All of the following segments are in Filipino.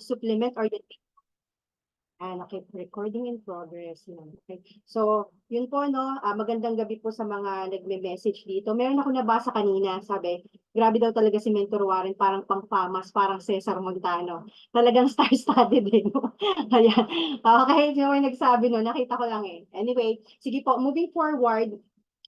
supplement or okay, recording in progress. Okay. So, yun po, no, magandang gabi po sa mga nagme-message dito. Meron ako nabasa kanina, sabi, grabe daw talaga si Mentor Warren, parang pang-famas, parang Cesar Montano. Talagang star-studded din. Ayan. Okay, so may nagsabi no, nakita ko lang eh. Anyway, sige po, moving forward,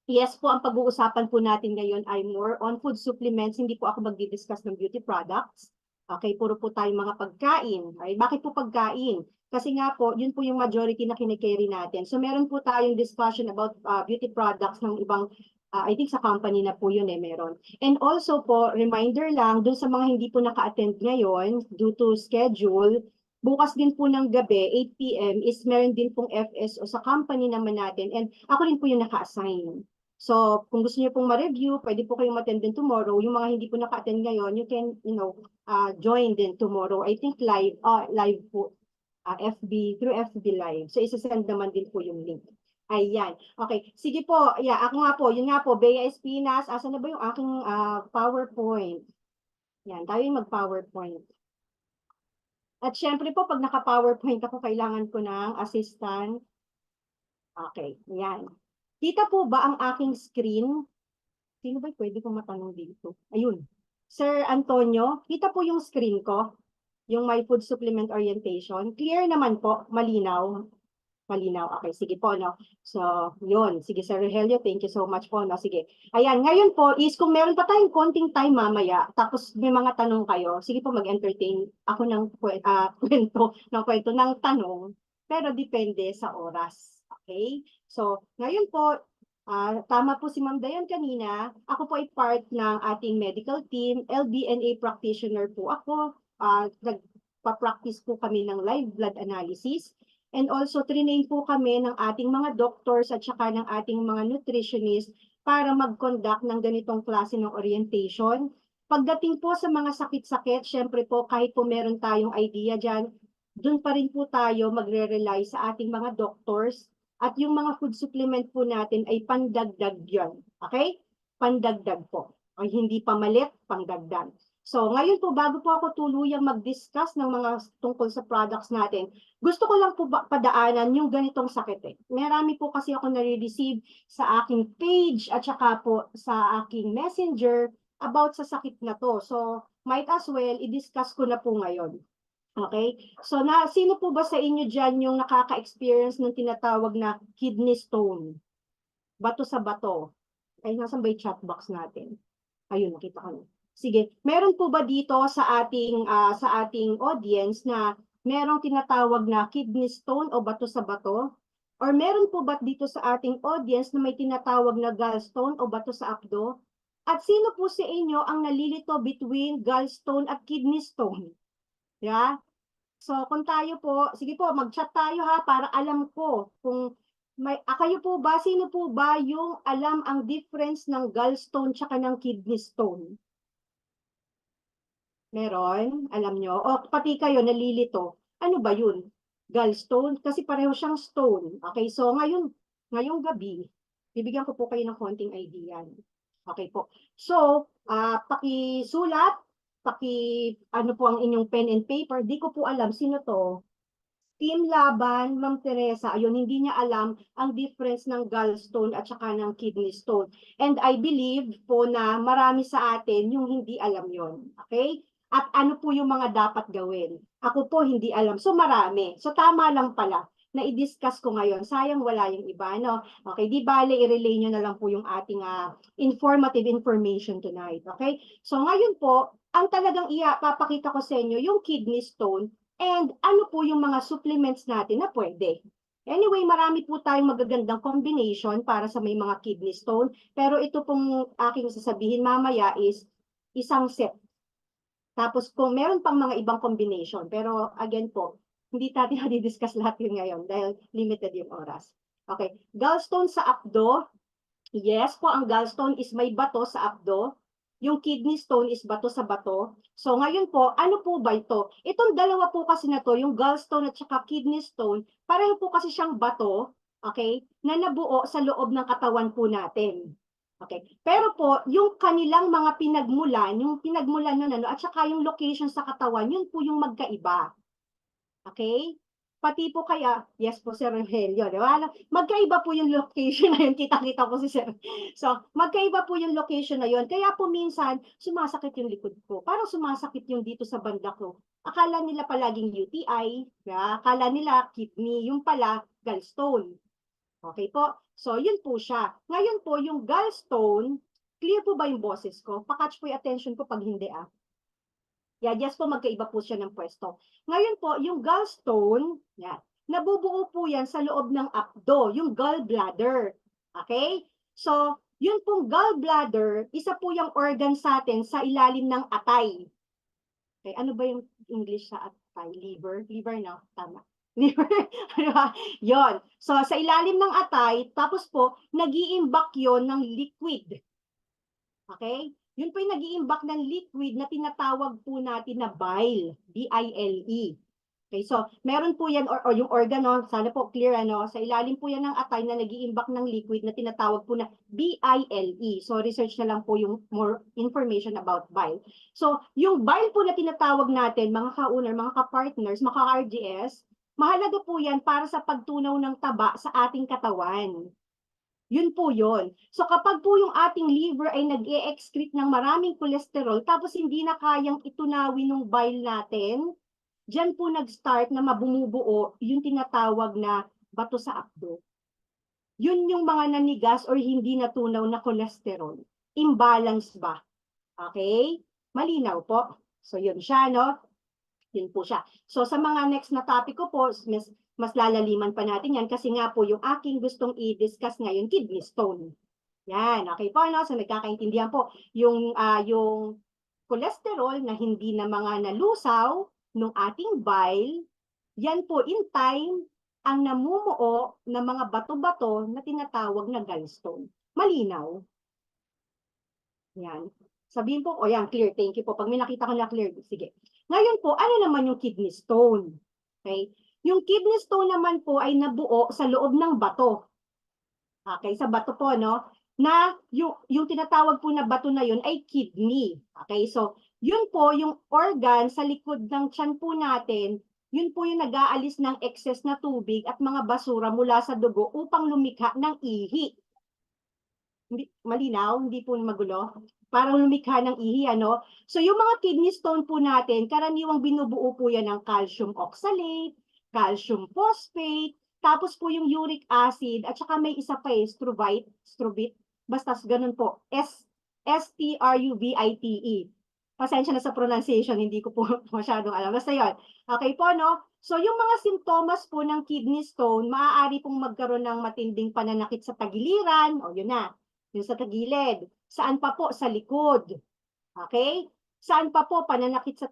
yes po, ang pag-uusapan po natin ngayon ay more on food supplements. Hindi po ako magdi-discuss ng beauty products. Okay, puro po tayo mga pagkain. Okay, bakit po pagkain? Kasi nga po, yun po yung majority na kinikerry natin. So meron po tayong discussion about beauty products ng ibang, I think sa company na po yun meron. And also po, reminder lang, dun sa mga hindi po naka-attend ngayon, due to schedule, bukas din po ng gabi, 8 p.m. is meron din pong FSO sa company naman natin. And ako rin po yung naka-assign. So, kung gusto niyo pong ma-review, pwede po kayong ma-attend din tomorrow. Yung mga hindi po naka-attend ngayon, you can, join din tomorrow. I think live po. Through FB Live. So, isa-send naman din po yung link. Ayan. Okay. Sige po. Yeah, ako nga po. Yun nga po. Bea Espinas. Asa na ba yung aking PowerPoint? Yan. Tayo yung mag-PowerPoint. At syempre po, pag naka-PowerPoint ako, kailangan ko ng assistant. Okay. Yan. Kita po ba ang aking screen? Sino ba pwede kong matanong dito? Ayun. Sir Antonio, kita po yung screen ko? Yung my food supplement orientation. Clear naman po, malinaw. Malinaw. Okay, sige po, no? So, yun. Sige, Sir Rogelio, thank you so much po, no? Sige. Ayan, ngayon po is kung meron pa tayong konting time mamaya, tapos may mga tanong kayo, sige po mag-entertain ako ng kwento ng tanong, pero depende sa oras. Okay? So, ngayon po, tama po si Ma'am Dayan kanina, ako po ay part ng ating medical team, LBNA practitioner po ako, nagpa-practice po kami ng live blood analysis. And also, trinain po kami ng ating mga doctors at saka ng ating mga nutritionists para mag-conduct ng ganitong klase ng orientation. Pagdating po sa mga sakit-sakit, syempre po kahit po meron tayong idea dyan, dun pa rin po tayo magre-rely sa ating mga doctors at yung mga food supplement po natin ay pandagdag yun. Okay? Pandagdag po. O hindi pamalit, pandagdag. So, ngayon po, bago po ako tuluyang mag-discuss ng mga tungkol sa products natin, gusto ko lang po padaanan yung ganitong sakit eh. Marami po kasi ako nare-receive sa aking page at saka po sa aking messenger about sa sakit na to. So, might as well, i-discuss ko na po ngayon. Okay? So, sino po ba sa inyo dyan yung nakaka-experience ng tinatawag na kidney stone? Bato sa bato. Ay, nasan ba yung chat box natin? Ayun, nakita ko na. Sige, meron po ba dito sa ating audience na merong tinatawag na kidney stone o bato sa bato? Or meron po ba dito sa ating audience na may tinatawag na gallstone o bato sa abdo? At sino po sa inyo ang nalilito between gallstone at kidney stone? Yeah? So, kung tayo po, sige po, mag-chat tayo ha, para alam ko kung kayo po ba, sino po ba yung alam ang difference ng gallstone tsaka ng kidney stone? Meron? Alam nyo? O pati kayo nalilito. Ano ba yun? Gallstone? Kasi pareho siyang stone. Okay, so ngayong gabi, bibigyan ko po kayo ng konting idea. Okay po. So, pakisulat, ano po ang inyong pen and paper. Di ko po alam sino to. Team Laban, Ma'am Teresa, ayun, hindi niya alam ang difference ng gallstone at saka ng kidney stone. And I believe po na marami sa atin yung hindi alam yon. Okay? At ano po yung mga dapat gawin? Ako po hindi alam. So marami. So tama lang pala na i-discuss ko ngayon. Sayang wala yung iba, no? Okay, di bale, i-relay nyo na lang po yung ating informative information tonight. Okay? So ngayon po, ang talagang papakita ko sa inyo yung kidney stone and ano po yung mga supplements natin na pwede. Anyway, marami po tayong magagandang combination para sa may mga kidney stone. Pero ito pong aking sasabihin mamaya is isang set. Tapos kung meron pang mga ibang combination. Pero again po, hindi natin na-discuss lahat yun ngayon dahil limited yung oras. Okay, gallstone sa abdo. Yes po, ang gallstone is may bato sa abdo. Yung kidney stone is bato sa bato. So ngayon po, ano po ba ito? Itong dalawa po kasi na to, yung gallstone at saka kidney stone, pareho po kasi siyang bato, okay, na nabuo sa loob ng katawan po natin. Okay. Pero po, yung kanilang mga pinagmulan, yung pinagmulan nun, ano, at saka yung location sa katawan, yun po yung magkaiba. Okay? Pati po kaya, yes po, Sir Rogelio, di ba? Magkaiba po yung location na yun, kita-kita po si Sir. So, magkaiba po yung location na yun. Kaya po minsan, sumasakit yung likod ko. Parang sumasakit yung dito sa banda ko. Akala nila palaging UTI, ya? Akala nila kidney, yung pala, gallstone. Okay po? So, yun po siya. Ngayon po, yung gallstone, clear po ba yung boses ko? Pakatch po yung attention ko pag hindi ah. Yeah, yes po, magkaiba po siya ng pwesto. Ngayon po, yung gallstone, yan, nabubuo po yan sa loob ng apdo, yung gallbladder. Okay? So, yun pong gallbladder, isa po yung organ sa atin sa ilalim ng atay. Okay, ano ba yung English sa atay? Liver? Liver, no? Tama. Liver. Yon. So, sa ilalim ng atay, tapos po, nag-iimbak yon ng liquid. Okay? Yun po yung nag-iimbak ng liquid na tinatawag po natin na bile. B-I-L-E. Okay, so meron po yan, or yung organ, no? Sana po clear, ano? Sa ilalim po yan ng atay na nag-iimbak ng liquid na tinatawag po na B-I-L-E. So research na lang po yung more information about bile. So yung bile po na tinatawag natin, mga ka-owner, mga ka-partners, mga ka-RGS, mahalaga po yan para sa pagtunaw ng taba sa ating katawan. Yun po yun. So kapag po yung ating liver ay nag-e-excrete ng maraming cholesterol, tapos hindi na kayang itunawin ng bile natin, dyan po nag-start na mabumubuo yung tinatawag na bato sa apdo. Yun yung mga nanigas or hindi natunaw na cholesterol. Imbalance ba? Okay? Malinaw po. So yun siya, no? Yun po siya. So sa mga next na topic ko po, mas lalaliman pa natin yan kasi nga po yung aking gustong i-discuss ngayon, kidney stone. Yan, okay po, no? So nagkakaintindihan po yung cholesterol na hindi na mga nalusaw ng ating bile, yan po in time ang namumuo ng mga bato-bato na tinatawag na gallstone. Malinaw? Yan. Sabihin po, o yan, clear, thank you po. Pag may nakita ko na clear, sige. Ngayon po, ano naman yung kidney stone? Okay? Yung kidney stone naman po ay nabuo sa loob ng bato. Okay, sa bato po, no? Na yung tinatawag po na bato na yun ay kidney. Okay, so yun po yung organ sa likod ng tiyan po natin, yun po yung nag-aalis ng excess na tubig at mga basura mula sa dugo upang lumikha ng ihi. Malinaw, hindi po magulo. Parang lumikha ng ihi, ano? So yung mga kidney stone po natin, karaniwang binubuo po yan ng calcium oxalate, calcium phosphate, tapos po yung uric acid, at saka may isa pa struvite, basta ganun po, S-T-R-U-V-I-T-E. Pasensya na sa pronunciation, hindi ko po masyadong alam. Basta yun. Okay po, no? So yung mga simptomas po ng kidney stone, maaari pong magkaroon ng matinding pananakit sa tagiliran, o yun na, yung sa tagilid. Saan pa po? Sa likod. Okay? Saan pa po? Pananakit sa,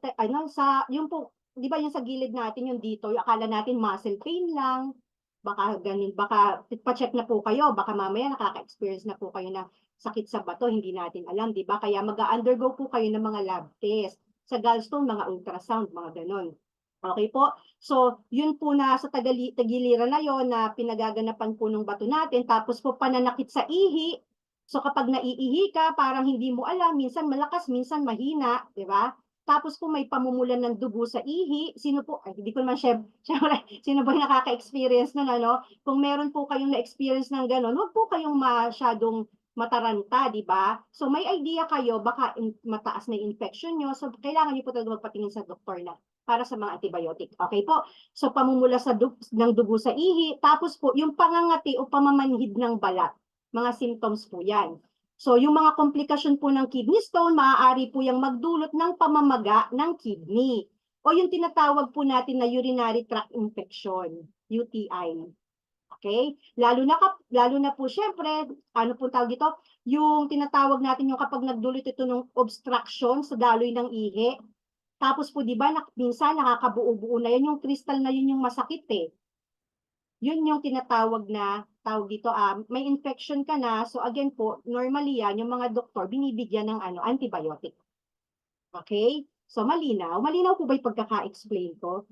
yung po, di ba yung sa gilid natin, yung dito, yung akala natin muscle pain lang, baka ganun, baka pa-check na po kayo, baka mamaya nakaka-experience na po kayo ng sakit sa bato, hindi natin alam, di ba? Kaya mag-undergo po kayo ng mga lab test. Sa gallstone, mga ultrasound, mga ganun. Okay po? So, yun po na sa tagiliran na yon na pinagaganapan po ng bato natin, tapos po pananakit sa ihi. So, kapag naiihi ka, parang hindi mo alam, minsan malakas, minsan mahina, di ba? Tapos kung may pamumulan ng dugo sa ihi, sino po, ay, hindi ko naman syempre, sino ba yung nakaka-experience nun, ano? Kung meron po kayong na-experience ng gano'n, huwag po kayong masyadong mataranta, di ba? So may idea kayo, baka mataas na infection nyo, so kailangan nyo po talaga magpatingin sa doktor na para sa mga antibiotic. Okay po? So pamumula ng dugo sa ihi, tapos po yung pangangati o pamamanhid ng balat, mga symptoms po yan. So, yung mga komplikasyon po ng kidney stone, maaari po yung magdulot ng pamamaga ng kidney o yung tinatawag po natin na urinary tract infection, UTI. Okay? Lalo na po syempre, ano po tawag dito? Yung tinatawag natin yung kapag nagdulot ito ng obstruction sa daloy ng ihi. Tapos po 'di ba minsan nakakabuo-buo na yan, yung crystal na yun yung masakit eh. Yun yung tinatawag na, tawag dito, may infection ka na, so again po, normally yan, yung mga doktor, binibigyan ng antibiotic. Okay? So malinaw. Malinaw po ba yung pagkaka-explain ko?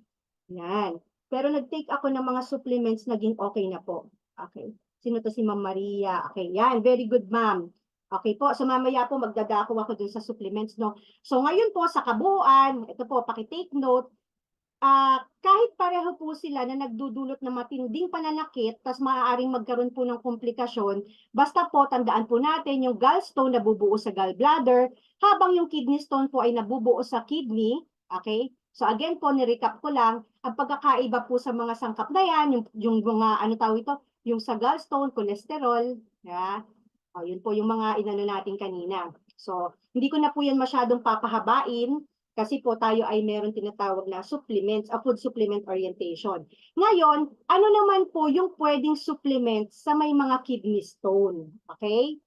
Yan. Pero nag-take ako ng mga supplements, naging okay na po. Okay. Sino to si Ma'am Maria? Okay, yan. Very good, ma'am. Okay po, so mamaya po magdadako ako dun sa supplements, no? So ngayon po sa kabuuan, ito po, paki-take note, kahit pareho po sila na nagdudulot ng matinding pananakit, tas maaaring magkaroon po ng komplikasyon, basta po tandaan po natin yung gallstone nabubuo sa gallbladder, habang yung kidney stone po ay nabubuo sa kidney, okay? So again po, ni-recap ko lang, ang pagkakaiba po sa mga sangkap na yan, yung mga, ano tawag ito, yung sa gallstone, cholesterol, yeah? O, yun po yung mga inano natin kanina. So, hindi ko na po yan masyadong papahabain, kasi po tayo ay meron tinatawag na supplements, a food supplement orientation. Ngayon, ano naman po yung pwedeng supplement sa may mga kidney stone? Okay?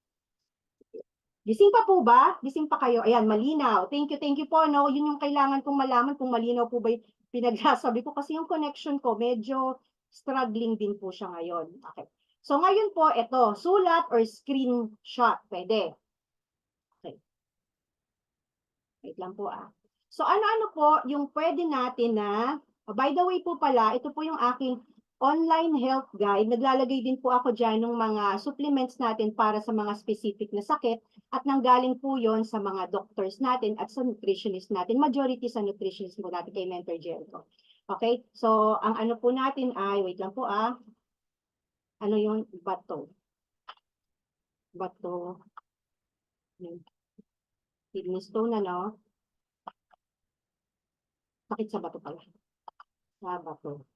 Gising pa po ba? Gising pa kayo? Ayan, malinaw. Thank you po. No? Yun yung kailangan kong malaman kung malinaw po ba yung pinagsasabi ko. Kasi yung connection ko, medyo struggling din po siya ngayon. Okay. So ngayon po, ito, sulat or screenshot. Pwede. Okay. Wait lang po ah. So ano-ano po yung pwede natin na, by the way po pala, ito po yung aking online health guide. Naglalagay din po ako dyan ng mga supplements natin para sa mga specific na sakit at nanggaling po yon sa mga doctors natin at sa nutritionist natin. Majority sa nutritionist po natin kay Mentor Jericho. Okay? So ang ano po natin ay, wait lang po ah, ano yung bato? Bato. Kidney stone ano? Sakit sa bato pala. Sa bato.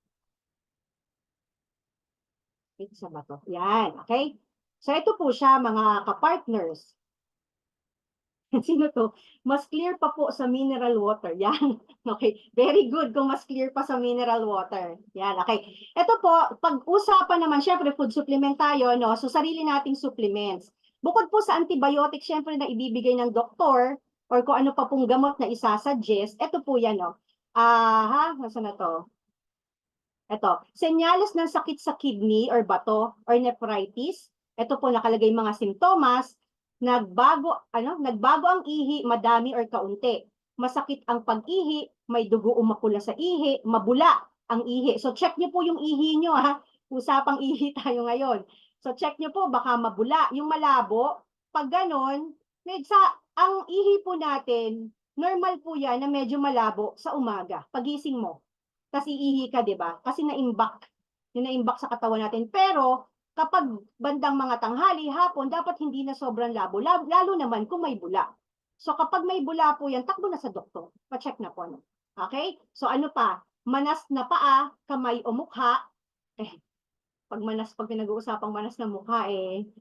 Sakit sa bato. Yan, okay? So ito po siya mga kapartners. Sino to? Mas clear pa po sa mineral water. Yan. Okay. Very good kung mas clear pa sa mineral water. Yan. Okay. Ito po, pag-usapan naman, syempre food supplement tayo, no? So sarili nating supplements. Bukod po sa antibiotic, syempre na ibibigay ng doktor or kung ano pa pong gamot na isasuggest, ito po yan, no? Nasaan na to? Ito, senyales ng sakit sa kidney or bato or nephritis. Ito po nakalagay mga simptomas. Nagbago ang ihi, madami or kaunti. Masakit ang pag-ihi, may dugo o makula sa ihi, mabula ang ihi. So check niyo po yung ihi niyo ha. Usapang ihi tayo ngayon. So check niyo po baka mabula, yung malabo. Pag ganon, ang ihi po natin, normal po yan na medyo malabo sa umaga, pagising mo. Kasi iihi ka, di ba? Kasi naimbak. Yung naimbak sa katawan natin. Pero, kapag bandang mga tanghali, hapon, dapat hindi na sobrang labo. Lalo naman kung may bula. So, kapag may bula po yan, takbo na sa doktor. Pa-check na po. No? Okay? So, ano pa? Manas na paa, kamay o mukha. Pag pinag-uusapang manas na mukha,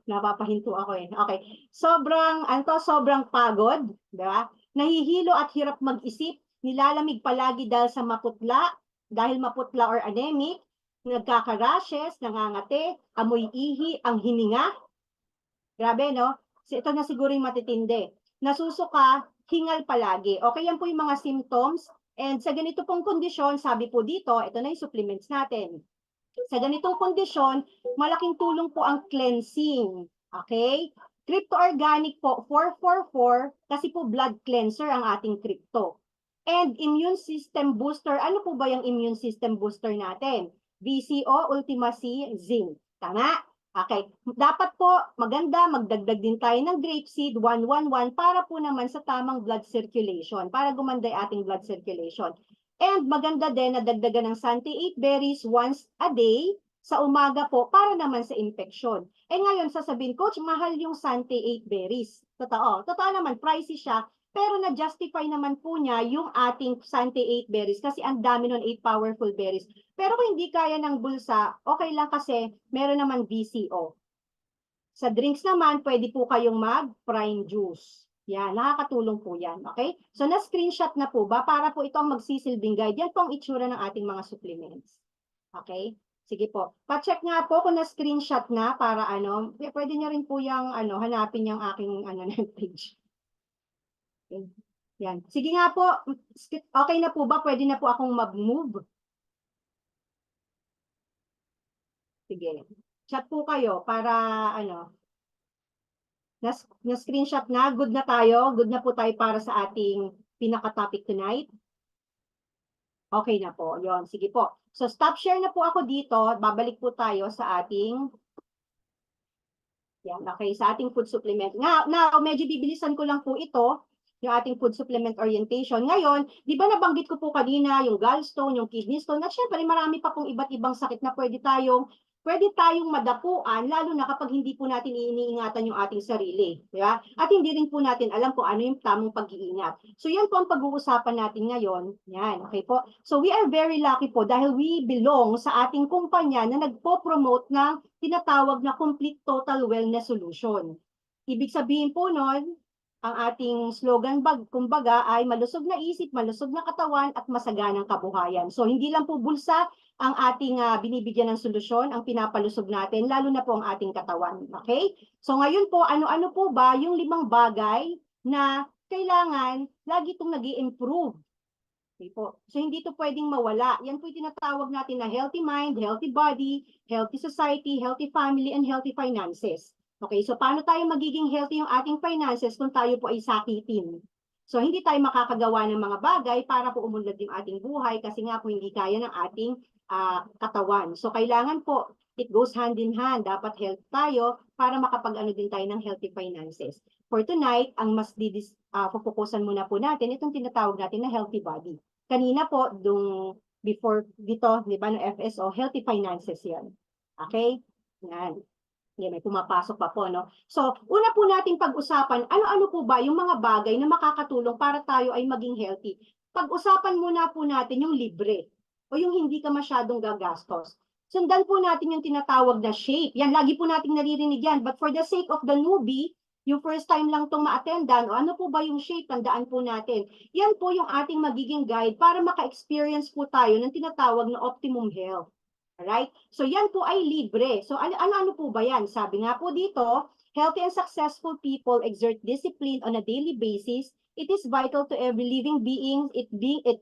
napapahinto ako eh. Okay. Sobrang pagod, di ba? Nahihilo at hirap mag-isip, nilalamig palagi dahil maputla or anemic, nagkaka-rashes, nangangate, amoy ihi, ang hininga. Grabe, no? Ito na siguro yung matitindi. Nasusuka, hingal palagi. Okay, yan po yung mga symptoms. And sa ganito pong kondisyon, sabi po dito, ito na yung supplements natin. Sa ganitong kondisyon, malaking tulong po ang cleansing. Okay? Crypto Organic po, 444, kasi po blood cleanser ang ating crypto. And immune system booster, ano po ba yung immune system booster natin? VCO, Ultima C, Zinc. Tama? Okay. Dapat po, maganda, magdagdag din tayo ng grapeseed, 111, para po naman sa tamang blood circulation, para gumanda yung ating blood circulation. And maganda din na dagdagan ng Santi 8 berries once a day sa umaga po para naman sa infection. Ngayon sasabihin, Coach, mahal yung Santi 8 berries. Totoo. Totoo naman, pricey siya. Pero na-justify naman po niya yung ating Santi 8 berries kasi ang dami nun 8 powerful berries. Pero kung hindi kaya ng bulsa, okay lang kasi meron naman VCO. Sa drinks naman, pwede po kayong mag-prime juice. Yan, nakakatulong po yan. Okay? So, na-screenshot na po ba? Para po ito ang magsisilbing guide. Yan po ang itsura ng ating mga supplements. Okay? Sige po. Pa-check nga po kung na-screenshot na para pwede niya rin po yung hanapin yung aking page. Okay. Yan. Sige nga po. Okay na po ba? Pwede na po akong mag-move. Sige. Chat po kayo para na-screenshot na, good na tayo, good na po tayo para sa ating pinaka-topic tonight. Okay na po, yon, sige po. So stop share na po ako dito, babalik po tayo sa ating Yan, okay, sa ating food supplement. Now, medyo bibilisan ko lang po ito, yung ating food supplement orientation. Ngayon, di ba nabanggit ko po kanina yung gallstone, yung kidney stone, at syempre marami pa pong iba't ibang sakit na pwede tayong madapuan, lalo na kapag hindi po natin iniingatan yung ating sarili. Di ba? At hindi rin po natin alam kung ano yung tamang pag-iingat. So yan po ang pag-uusapan natin ngayon. Yan, okay po. So we are very lucky po dahil we belong sa ating kumpanya na nagpo-promote ng tinatawag na complete total wellness solution. Ibig sabihin po nun, ang ating slogan kumbaga ay malusog na isip, malusog na katawan at masaganang kabuhayan. So hindi lang po bulsa ang ating binibigyan ng solusyon, ang pinapalusog natin, lalo na po ang ating katawan. Okay? So ngayon po, ano-ano po ba yung 5 bagay na kailangan lagi itong nag-i-improve? Okay po. So hindi ito pwedeng mawala. Yan po yung tinatawag natin na healthy mind, healthy body, healthy society, healthy family, and healthy finances. Okay, so paano tayo magiging healthy yung ating finances kung tayo po ay sakitin? So hindi tayo makakagawa ng mga bagay para po umunlad yung ating buhay kasi nga po hindi kaya ng ating katawan. So kailangan po, it goes hand in hand. Dapat health tayo para makapag-ano din tayo ng healthy finances. For tonight, ang mas pupukusan muna po natin, itong tinatawag natin na healthy body. Kanina po, before dito, di ba, ng FSO, healthy finances yan. Okay? Yan. Yan, may pumapasok pa po, no? So, una po nating pag-usapan, ano-ano po ba yung mga bagay na makakatulong para tayo ay maging healthy? Pag-usapan muna po natin yung libre o yung hindi ka masyadong gagastos. Sundan po natin yung tinatawag na shape. Yan, lagi po nating naririnig yan. But for the sake of the newbie, yung first time lang itong ma-attendan, o ano po ba yung shape, tandaan po natin. Yan po yung ating magiging guide para maka-experience po tayo ng tinatawag na optimum health. Alright? So yan po ay libre. So ano po ba yan? Sabi nga po dito, healthy and successful people exert discipline on a daily basis. It is vital to every living being. It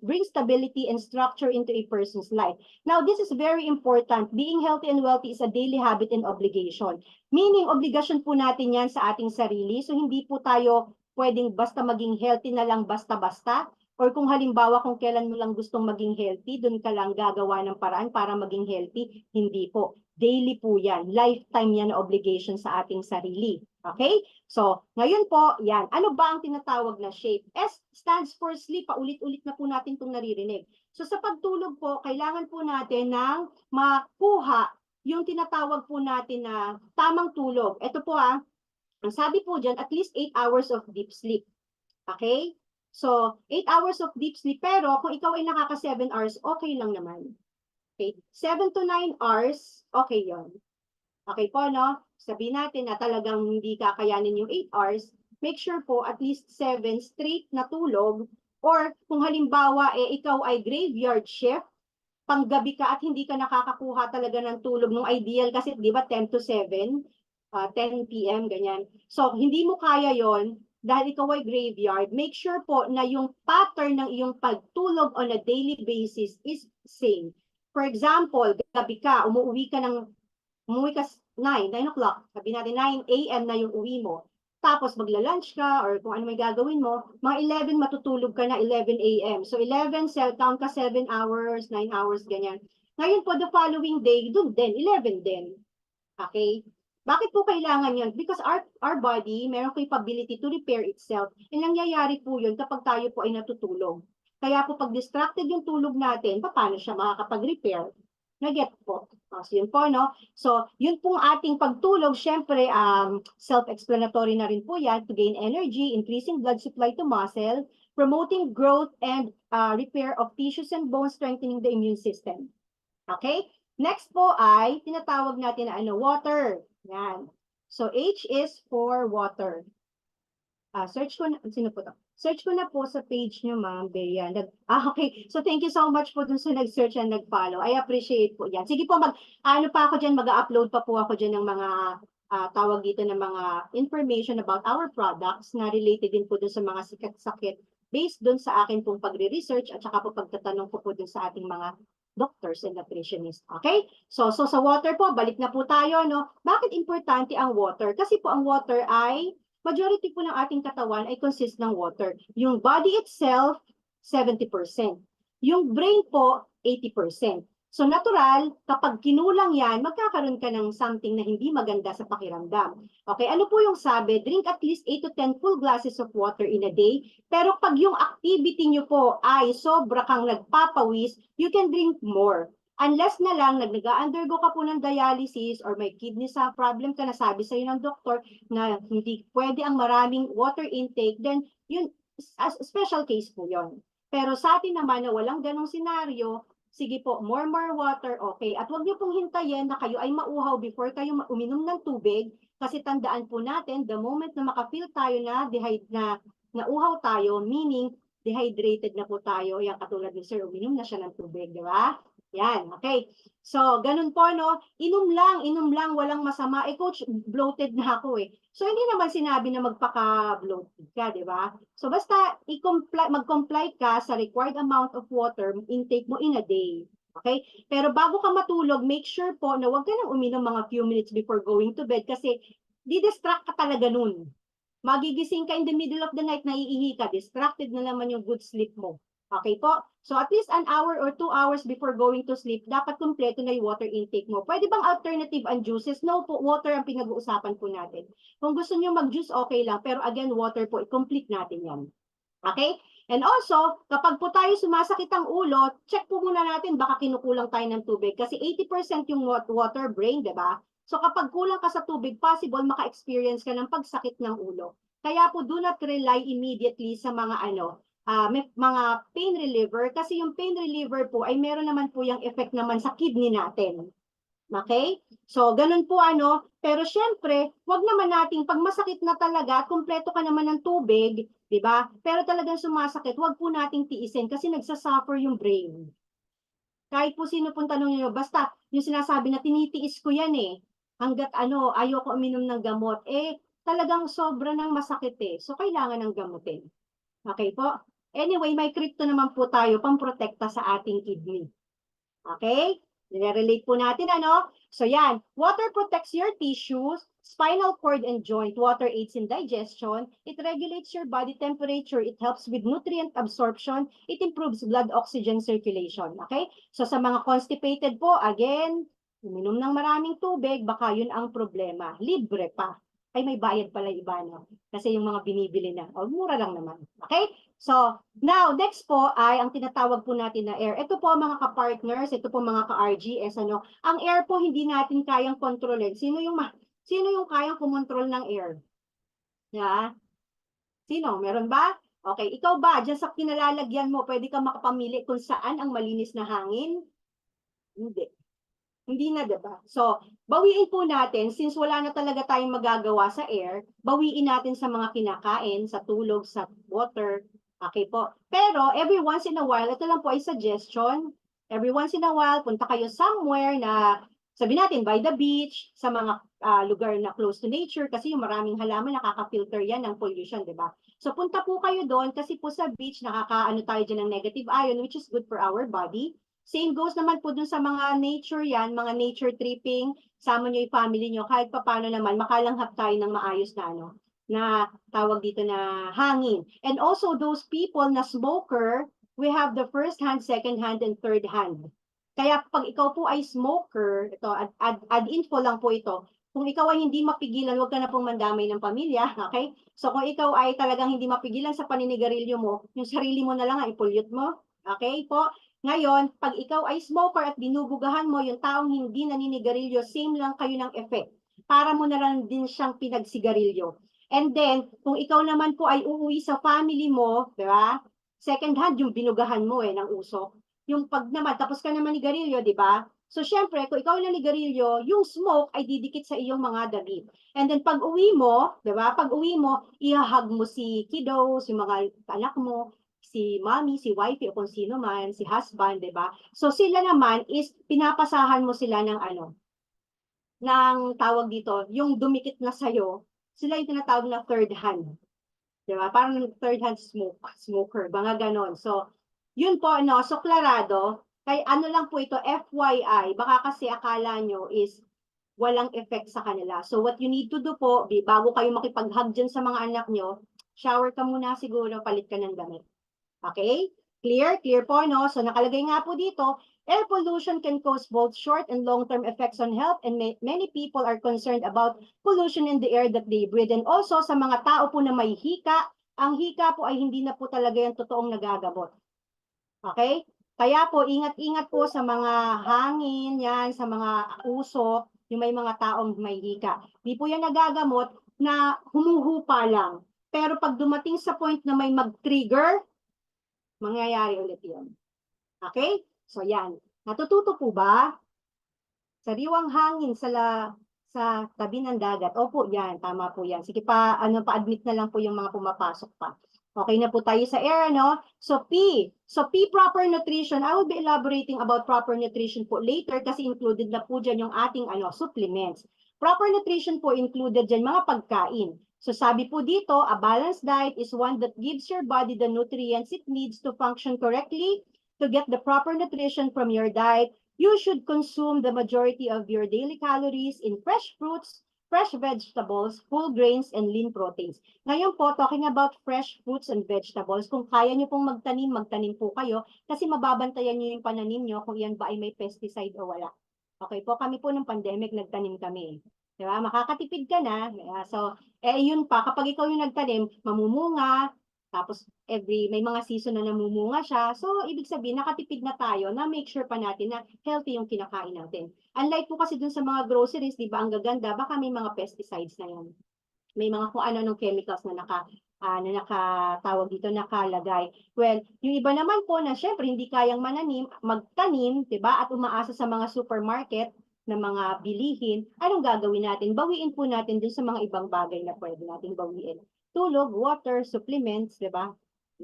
brings stability and structure into a person's life. Now, this is very important. Being healthy and wealthy is a daily habit and obligation. Meaning, obligasyon po natin yan sa ating sarili. So hindi po tayo pwedeng basta maging healthy na lang basta-basta. Or kung halimbawa kung kailan mo lang gustong maging healthy, doon ka lang gagawa ng paraan para maging healthy, hindi po. Daily po yan. Lifetime yan na obligation sa ating sarili. Okay? So, ngayon po, yan. Ano ba ang tinatawag na shape? S stands for sleep. Paulit-ulit na po natin itong naririnig. So, sa pagtulog po, kailangan po natin ng makuha yung tinatawag po natin na tamang tulog. Ito po ang sabi po dyan, at least 8 hours of deep sleep. Okay? So, 8 hours of deep sleep, pero kung ikaw ay nakaka 7 hours, okay lang naman. Okay? 7 to 9 hours, okay yon. Okay po, no? Sabihin natin na talagang hindi kakayanin yung 8 hours, make sure po at least 7 straight na tulog, or kung halimbawa, ikaw ay graveyard shift, panggabi ka at hindi ka nakakakuha talaga ng tulog nung ideal kasi, di ba, 10 to 7, 10 p.m., ganyan. So, hindi mo kaya yon dahil ikaw ay graveyard, make sure po na yung pattern ng iyong pagtulog on a daily basis is same. For example, gabi ka, umuwi ka 9 o'clock, sabi natin 9 a.m. na yung uwi mo. Tapos magla-lunch ka or kung ano may gagawin mo, mga 11 matutulog ka na 11 a.m. So 11, count ka 7 hours, 9 hours, ganyan. Ngayon po, the following day, dun din, 11 din. Okay? Bakit po kailangan yun? Because our body, mayroong capability to repair itself. And nangyayari po yun kapag tayo po ay natutulog. Kaya po pag distracted yung tulog natin, paano siya makakapag-repair? Naget po. So yun po, no? So, yun pong ating pagtulog, syempre, self-explanatory na rin po yan, to gain energy, increasing blood supply to muscle, promoting growth and repair of tissues and bones, strengthening the immune system. Okay? Next po ay tinatawag natin na water. Yan. So, H is for water. Search ko na, sino po to? Search ko na po sa page nyo, ma'am, Bea. Okay. So, thank you so much po dun sa nag-search and nag-follow. I appreciate po yan. Sige po, ano pa ako dyan, mag-upload pa po ako dyan ng mga tawag dito ng mga information about our products na related din po dun sa mga sakit-sakit based dun sa akin pong pagre-research at saka po pagtatanong ko po dun sa ating mga doctors and nutritionists. Okay? So sa water po, balik na po tayo, no? Bakit importante ang water? Kasi po ang water ay, majority po ng ating katawan ay consist ng water. Yung body itself, 70%. Yung brain po, 80%. So natural, kapag kinulang yan, magkakaroon ka ng something na hindi maganda sa pakiramdam. Okay, ano po yung sabi? Drink at least 8 to 10 full glasses of water in a day. Pero pag yung activity nyo po ay sobra kang nagpapawis, you can drink more. Unless na lang nag-undergo ka po ng dialysis or may kidney sa problem ka na sabi sa'yo ng doktor na hindi pwede ang maraming water intake, then yun, special case po yon. Pero sa atin naman na walang ganong senaryo, sige po, more water, okay. At huwag niyo pong hintayin na kayo ay mauhaw before kayo uminom ng tubig kasi tandaan po natin, the moment na makafeel tayo na nauhaw tayo, meaning dehydrated na po tayo, yan katulad ni Sir, uminom na siya ng tubig, di ba? Yan, okay. So, ganun po, no? Inom lang, walang masama. Eh, coach, bloated na ako eh. So, hindi naman sinabi na magpaka-bloated ka, di ba? So, basta mag-comply ka sa required amount of water intake mo in a day. Okay? Pero bago ka matulog, make sure po na huwag ka nang uminom mga few minutes before going to bed kasi di-distract ka talaga nun. Magigising ka in the middle of the night, naiihi ka, distracted na naman yung good sleep mo. Okay po? So at least an hour or 2 hours before going to sleep, dapat kumpleto na yung water intake mo. Pwede bang alternative ang juices? No po, water ang pinag-uusapan po natin. Kung gusto niyo mag-juice, okay lang. Pero again, water po, i-complete natin yan. Okay? And also, kapag po tayo sumasakit ang ulo, check po muna natin, baka kinukulang tayo ng tubig. Kasi 80% yung water brain, di ba? So kapag kulang ka sa tubig, possible maka-experience ka ng pagsakit ng ulo. Kaya po, do not rely immediately sa mga mga pain reliever kasi yung pain reliever po ay meron naman po yung effect naman sa kidney natin. Okay? So, ganun po pero syempre, wag naman nating pag masakit na talaga, kumpleto ka naman ng tubig, 'di ba? Pero talagang sumasakit, wag po nating tiisin kasi nagsasuffer yung brain. Kahit po sino pong tanong niyo, basta yung sinasabi na tinitiis ko yan hangga't ayoko uminom ng gamot, talagang sobra ng masakit So, kailangan ng gamutin. Okay po? Anyway, may crypto naman po tayo pang-protekta sa ating kidney. Okay? Nire-relate po natin, So yan, water protects your tissues, spinal cord and joint. Water aids in digestion. It regulates your body temperature. It helps with nutrient absorption. It improves blood oxygen circulation. Okay? So sa mga constipated po, again, uminom ng maraming tubig, baka yun ang problema. Libre pa. Ay, may bayad pala iba, Kasi yung mga binibili na, mura lang naman. Okay? So, now, next po ay ang tinatawag po natin na air. Ito po mga ka-partners, ito po mga ka-RGS, Ang air po hindi natin kayang kontrolin. Sino yung kayang kumontrol ng air? Yeah? Sino? Meron ba? Okay, ikaw ba? Diyan sa kinalalagyan mo, pwede ka makapamili kung saan ang malinis na hangin? Hindi. Hindi na, diba? So, bawiin po natin, since wala na talaga tayong magagawa sa air, bawiin natin sa mga kinakain, sa tulog, sa water. Okay po. Pero, every once in a while, ito lang po ay suggestion. Every once in a while, punta kayo somewhere na, sabi natin, by the beach, sa mga lugar na close to nature, kasi yung maraming halaman, nakaka-filter yan ng pollution, diba? So, punta po kayo doon, kasi po sa beach, nakakaano tayo dyan ng negative ion, which is good for our body. Same goes naman po dun sa mga nature yan, mga nature tripping, sama nyo yung family nyo, kahit papano naman, makalanghap tayo ng maayos na na tawag dito na hangin. And also those people na smoker, we have the first hand, second hand, and third hand. Kaya pag ikaw po ay smoker, ito, add info lang po ito, kung ikaw ay hindi mapigilan, huwag ka na pong mandamay ng pamilya, okay? So kung ikaw ay talagang hindi mapigilan sa paninigarilyo mo, yung sarili mo na lang ay i-pollute mo, okay po? Ngayon, pag ikaw ay smoker at binubugahan mo yung taong hindi naninigarilyo, same lang kayo ng effect. Para mo na lang din siyang pinagsigarilyo. And then, kung ikaw naman po ay uuwi sa family mo, di ba? Second hand yung binugahan mo ng usok. Yung pag naman, tapos ka naman nigarilyo, di ba? So, syempre, kung ikaw lang nigarilyo, yung smoke ay didikit sa iyong mga damit. And then, pag uwi mo, di ba? Pag uwi mo, ihahag mo si kiddos, yung mga anak mo, si mommy, si wifey, o kung sino man, si husband, di ba? So sila naman is pinapasahan mo sila ng ng tawag dito, yung dumikit na sa'yo, sila yung tinatawag na third hand. Di ba? Parang third hand smoker, mga ganon. So, yun po, so klarado, kay lang po ito, FYI, baka kasi akala nyo is walang effect sa kanila. So what you need to do po, bago kayo makipag-hug dyan sa mga anak nyo, shower ka muna siguro, palit ka ng damit. Okay? Clear? Clear po, So nakalagay nga po dito, Air pollution can cause both short and long-term effects on health, and many people are concerned about pollution in the air that they breathe. And also sa mga tao po na may hika, ang hika po ay hindi na po talaga yung totoong nagagamot. Okay? Kaya po, ingat-ingat po sa mga hangin, yan, sa mga usok, yung may mga taong may hika. Di po yan nagagamot na humuhupa lang. Pero pag dumating sa point na may mag-trigger, mangyayari ulit yun. Okay? So yan. Natututo po ba? Sariwang hangin sa tabi ng dagat. Opo, yan. Tama po yan. Sige pa, pa-admit na lang po yung mga pumapasok pa. Okay na po tayo sa air, ano? So P. So P, proper nutrition. I will be elaborating about proper nutrition po later kasi included na po dyan yung ating supplements. Proper nutrition po included dyan mga pagkain. So sabi po dito, a balanced diet is one that gives your body the nutrients it needs to function correctly. To get the proper nutrition from your diet, you should consume the majority of your daily calories in fresh fruits, fresh vegetables, whole grains, and lean proteins. Ngayon po, talking about fresh fruits and vegetables, kung kaya nyo pong magtanim, magtanim po kayo kasi mababantayan nyo yung pananim nyo kung yan ba ay may pesticide o wala. Okay po, kami po ng pandemic, nagtanim kami. Diba? Makakatipid ka na. So, yun pa, kapag ikaw yung nagtanim, mamumunga, tapos may mga season na namumunga siya. So, ibig sabihin, nakatipid na tayo na make sure pa natin na healthy yung kinakain natin. Unlike po kasi dun sa mga groceries, di ba, ang gaganda, baka may mga pesticides na yun. May mga kung ano-anong chemicals na nakatawag dito, nakalagay. Well, yung iba naman po na syempre hindi kayang magtanim, di ba, at umaasa sa mga supermarket na mga bilihin, anong gagawin natin? Bawiin po natin dun sa mga ibang bagay na pwede natin bawiin. Tulog, water, supplements, di ba?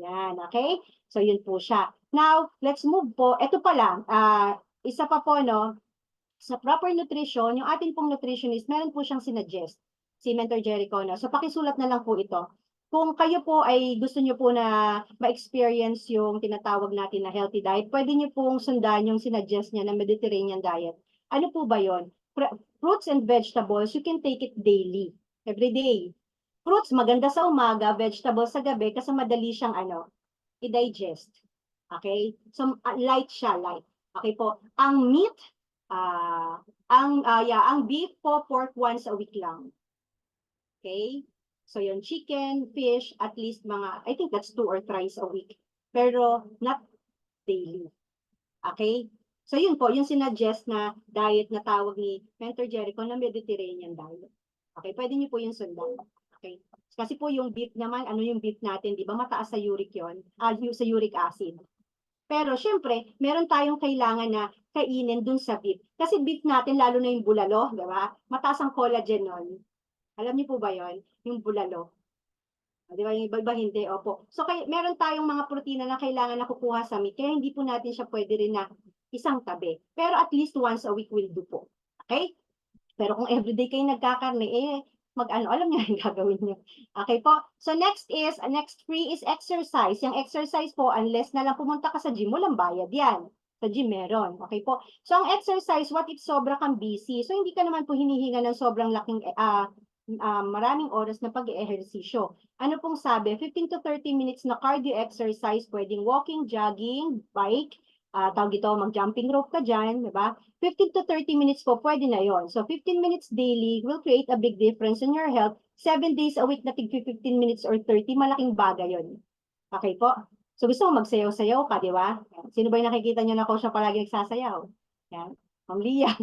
Yan, okay? So, yun po siya. Now, let's move po. Ito pala, isa pa po, no? Sa proper nutrition, yung ating pong nutritionist, meron po siyang sinuggest, si Mentor Jericho, no? So, pakisulat na lang po ito. Kung kayo po ay gusto nyo po na ma-experience yung tinatawag natin na healthy diet, pwede nyo pong sundan yung sinuggest niya na Mediterranean diet. Ano po ba yun? Fruits and vegetables, you can take it daily, every day. Fruits, maganda sa umaga, vegetables sa gabi, kasi madali siyang i-digest. Okay? So, light siya, light. Okay po. Ang meat, ang beef po, pork once a week lang. Okay? So, yung chicken, fish, at least I think that's 2 or thrice a week. Pero, not daily. Okay? So, yun po, yung sinuggest na diet na tawag ni Mentor Jericho na Mediterranean diet. Okay? Pwede niyo po yung sundan. Okay. Kasi po yung beef naman, ano yung beef natin, di ba? Mataas sa uric yun, sa uric acid. Pero syempre, meron tayong kailangan na kainin dun sa beef. Kasi beef natin, lalo na yung bulalo, di ba? Mataas ang collagen nun. Alam niyo po ba yon? Yung bulalo. Di ba? Yung iba hindi, opo. So, meron tayong mga protina na kailangan na kukuha sa meat, kaya hindi po natin siya pwede rin na isang tabi. Pero at least once a week will do po. Okay? Pero kung everyday kayo nagkakarne, alam niyo yung gagawin niyo. Okay po? So next free is exercise. Yung exercise po, unless na lang pumunta ka sa gym, walang bayad yan. Sa gym meron. Okay po? So ang exercise, what if sobra kang busy? So hindi ka naman po hinihinga ng sobrang laking, maraming oras na pag-ehersisyo. Ano pong sabi? 15 to 30 minutes na cardio exercise, pwedeng walking, jogging, bike, tawag ito, mag-jumping rope ka dyan, di ba? 15 to 30 minutes po, pwede na yon. So, 15 minutes daily will create a big difference in your health. 7 days a week na tig 15 minutes or 30, malaking bagay yon. Okay po? So, gusto mo magsayaw-sayaw ka, di ba? Sino ba yung nakikita nyo na ko siya palagi nagsasayaw? Yan. Ma'am Lia.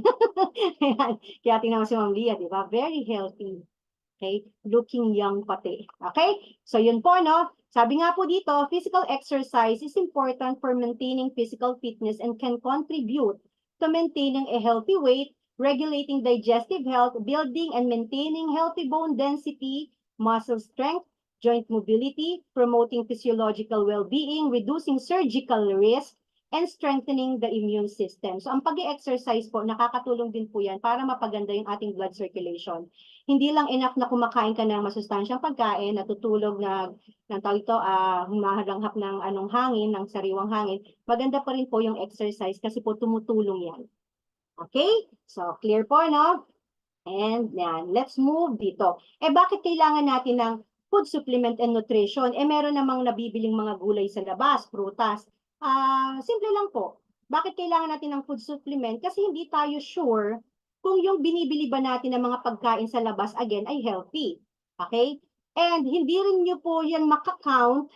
Kaya tingnan mo si Ma'am Lia, di ba? Very healthy. Okay? Looking young pati. Okay? So, yun po, no? Sabi nga po dito, physical exercise is important for maintaining physical fitness and can contribute to maintaining a healthy weight, regulating digestive health, building and maintaining healthy bone density, muscle strength, joint mobility, promoting physiological well-being, reducing surgical risk, and strengthening the immune system. So, ang pag-exercise po, nakakatulong din po yan para mapaganda yung ating blood circulation. Hindi lang enough na kumakain ka ng masustansyang pagkain, natutulog humaharanghap ng hangin, ng sariwang hangin. Maganda pa rin po yung exercise kasi po tumutulong yan. Okay? So, clear po, no? And yan, let's move dito. Bakit kailangan natin ng food supplement and nutrition? Meron namang nabibiling mga gulay sa labas, prutas. Simple lang po. Bakit kailangan natin ng food supplement? Kasi hindi tayo sure kung yung binibili ba natin ng mga pagkain sa labas, again, ay healthy. Okay? And hindi rin nyo po yan makakount,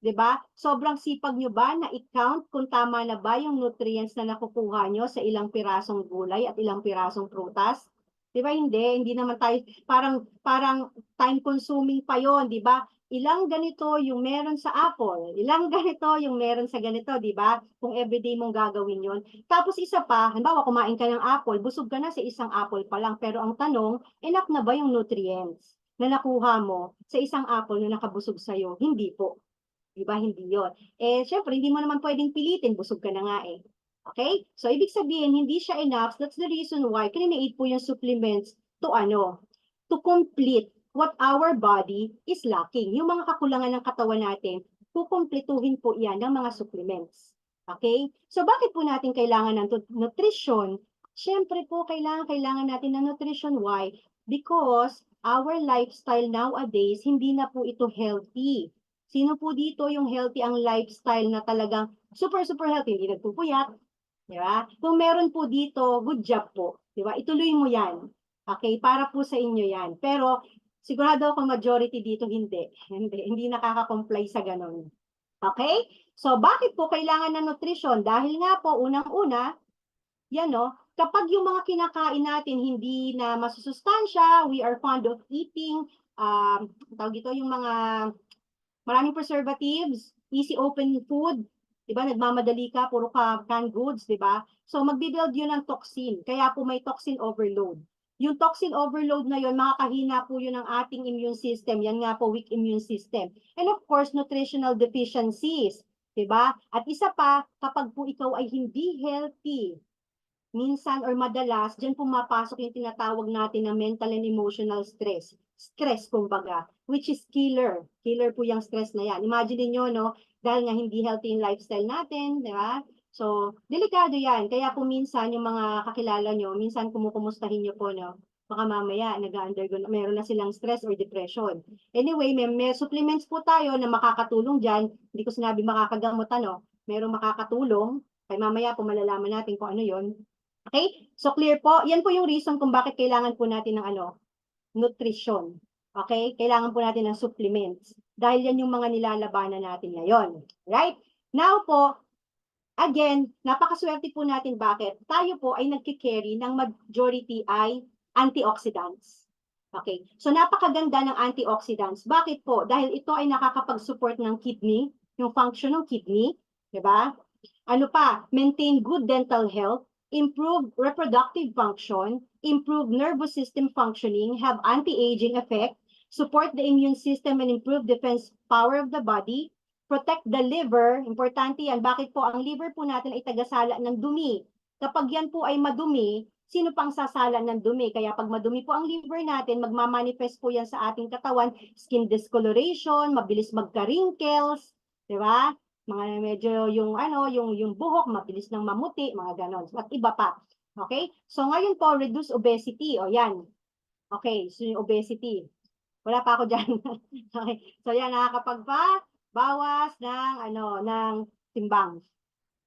di ba? Sobrang sipag nyo ba na i-count kung tama na ba yung nutrients na nakukuha nyo sa ilang pirasong gulay at ilang pirasong prutas? Di ba hindi naman tayo, parang time consuming pa yon, di ba? Ilang ganito yung meron sa apple, ilang ganito yung meron sa ganito, di ba? Kung everyday mong gagawin yon. Tapos isa pa, halimbawa kumain ka ng apple, busog ka na sa isang apple pa lang, pero ang tanong, enough na ba yung nutrients na nakuha mo sa isang apple na nakabusog sa'yo? Hindi po. Di ba? Hindi yon. Eh, syempre, hindi mo naman pwedeng pilitin, busog ka na nga eh. Okay? So, ibig sabihin, hindi siya enough. That's the reason why create po yung supplements to to complete what our body is lacking. Yung mga kakulangan ng katawan natin, kukumpletuhin po yan ng mga supplements. Okay? So, bakit po natin kailangan ng nutrition? Siyempre po, kailangan natin ng nutrition. Why? Because our lifestyle nowadays, hindi na po ito healthy. Sino po dito yung healthy ang lifestyle na talagang super healthy, hindi nagpupuyat, di ba? Kung meron po dito, good job po, di ba? Ituloy mo yan. Okay, para po sa inyo yan. Pero sigurado ako majority dito hindi nakaka-comply sa ganun. Okay? So bakit po kailangan ng nutrition? Dahil nga po unang-una, yan no, kapag yung mga kinakain natin hindi na masusustansya, we are fond of eating, tawag ito yung mga maraming preservatives, easy open food, 'di ba? Nagmamadali ka, puro ka canned goods, 'di ba? So magbi-build 'yun ng toxin. Kaya po may toxin overload. Yung toxin overload na 'yon, makakahina po 'yun ng ating immune system. Yan nga po, weak immune system. And of course, nutritional deficiencies, 'di ba? At isa pa, kapag po ikaw ay hindi healthy, minsan or madalas, dyan pumapasok yung tinatawag natin na mental and emotional stress. Stress, kumbaga, which is killer. Killer po yung stress na yan. Imagine niyo no, dahil nga hindi healthy yung lifestyle natin, di ba? So, delikado yan. Kaya po minsan, yung mga kakilala nyo, minsan kumukumustahin nyo po, no? Baka mamaya, nag-undergo, meron na silang stress or depression. Anyway, may supplements po tayo na makakatulong dyan. Hindi ko sinabi makakagamot, ano? Merong makakatulong. Kaya mamaya po malalaman natin kung ano yon. Okay? So clear po? Yan po yung reason kung bakit kailangan po natin ng nutrition. Okay? Kailangan po natin ng supplements. Dahil yan yung mga nilalabanan natin ngayon. Right? Now po, again, napakaswerte po natin bakit tayo po ay nagkikerry ng majority ay antioxidants. Okay? So napakaganda ng antioxidants. Bakit po? Dahil ito ay nakakapag-support ng kidney, yung function ng kidney, di ba? Ano pa? Maintain good dental health, improve reproductive function, improve nervous system functioning, have anti-aging effect, support the immune system and improve defense power of the body, protect the liver, importante yan. Bakit po? Ang liver po natin ay tagasala ng dumi. Kapag yan po ay madumi, sino pang sasala ng dumi? Kaya pag madumi po ang liver natin, magmamanifest po yan sa ating katawan, skin discoloration, mabilis magka-wrinkles, di ba? Mga medyo yung buhok mabilis nang mamuti, mga ganon. At iba pa. Okay? So ngayon po, reduce obesity. O yan. Okay, so yung obesity. Wala pa ako diyan. Okay. So yan, bawas ng timbang.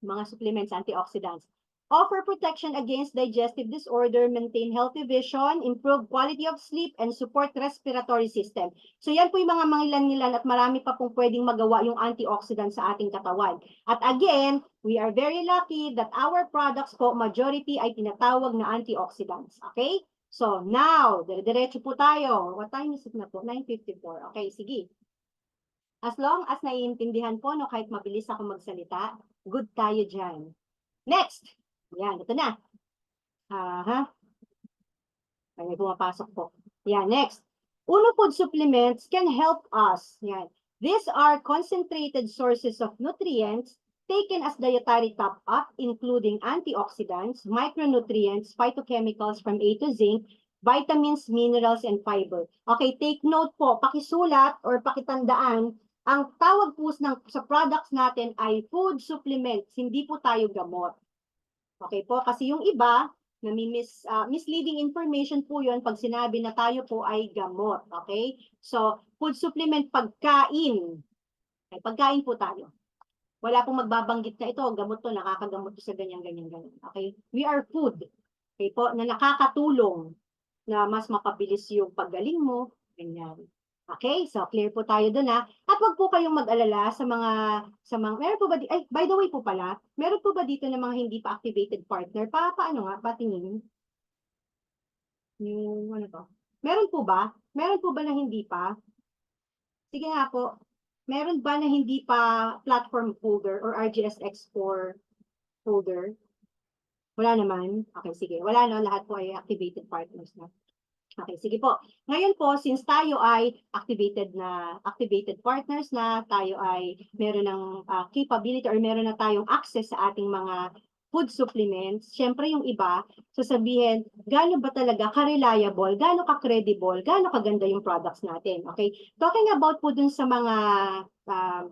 Mga supplements, antioxidants. Offer protection against digestive disorder, maintain healthy vision, improve quality of sleep, and support respiratory system. So yan po yung mga mangilan-ngilan at marami pa pong pwedeng magawa yung antioxidants sa ating katawan. At again, we are very lucky that our products po, majority ay tinatawag na antioxidants. Okay? So now, diretso po tayo. What time is it na po? 9:54. Okay, sige. As long as naiintindihan po, no, kahit mabilis ako magsalita, good tayo dyan. Next! Yan, ito na. May pumapasok po. Yan, next. Uno food supplements can help us. Yan. These are concentrated sources of nutrients taken as dietary top-up, including antioxidants, micronutrients, phytochemicals from A to zinc, vitamins, minerals, and fiber. Okay, take note po, pakisulat or pakitandaan, ang tawag po sa products natin ay food supplements, hindi po tayo gamot. Okay po, kasi yung iba, misleading information po yun pag sinabi na tayo po ay gamot. Okay? So, food supplement, pagkain. Okay, pagkain po tayo. Wala pong magbabanggit na ito, gamot to, nakakagamot to sa ganyan, ganyan, ganyan. Okay? We are food. Okay po, na nakakatulong na mas mapabilis yung paggaling mo. Ganyan. Okay, so clear po tayo dun ha. At wag po kayong mag-alala meron po ba, ay, by the way po pala, meron po ba dito ng mga hindi pa activated partner? Paano nga, patingin? Yung, ano to? Meron po ba? Meron po ba na hindi pa? Sige nga po, meron ba na hindi pa platform holder or RGSX4 holder? Wala naman? Okay, sige. Wala no, lahat po ay activated partners na. Okay, sige po. Ngayon po, since tayo ay activated partners na, tayo ay meron ng capability or meron na tayong access sa ating mga food supplements, syempre yung iba, sasabihin, gaano ba talaga ka-reliable, gaano ka-credible, gaano kaganda yung products natin. Okay? Talking about po dun sa uh,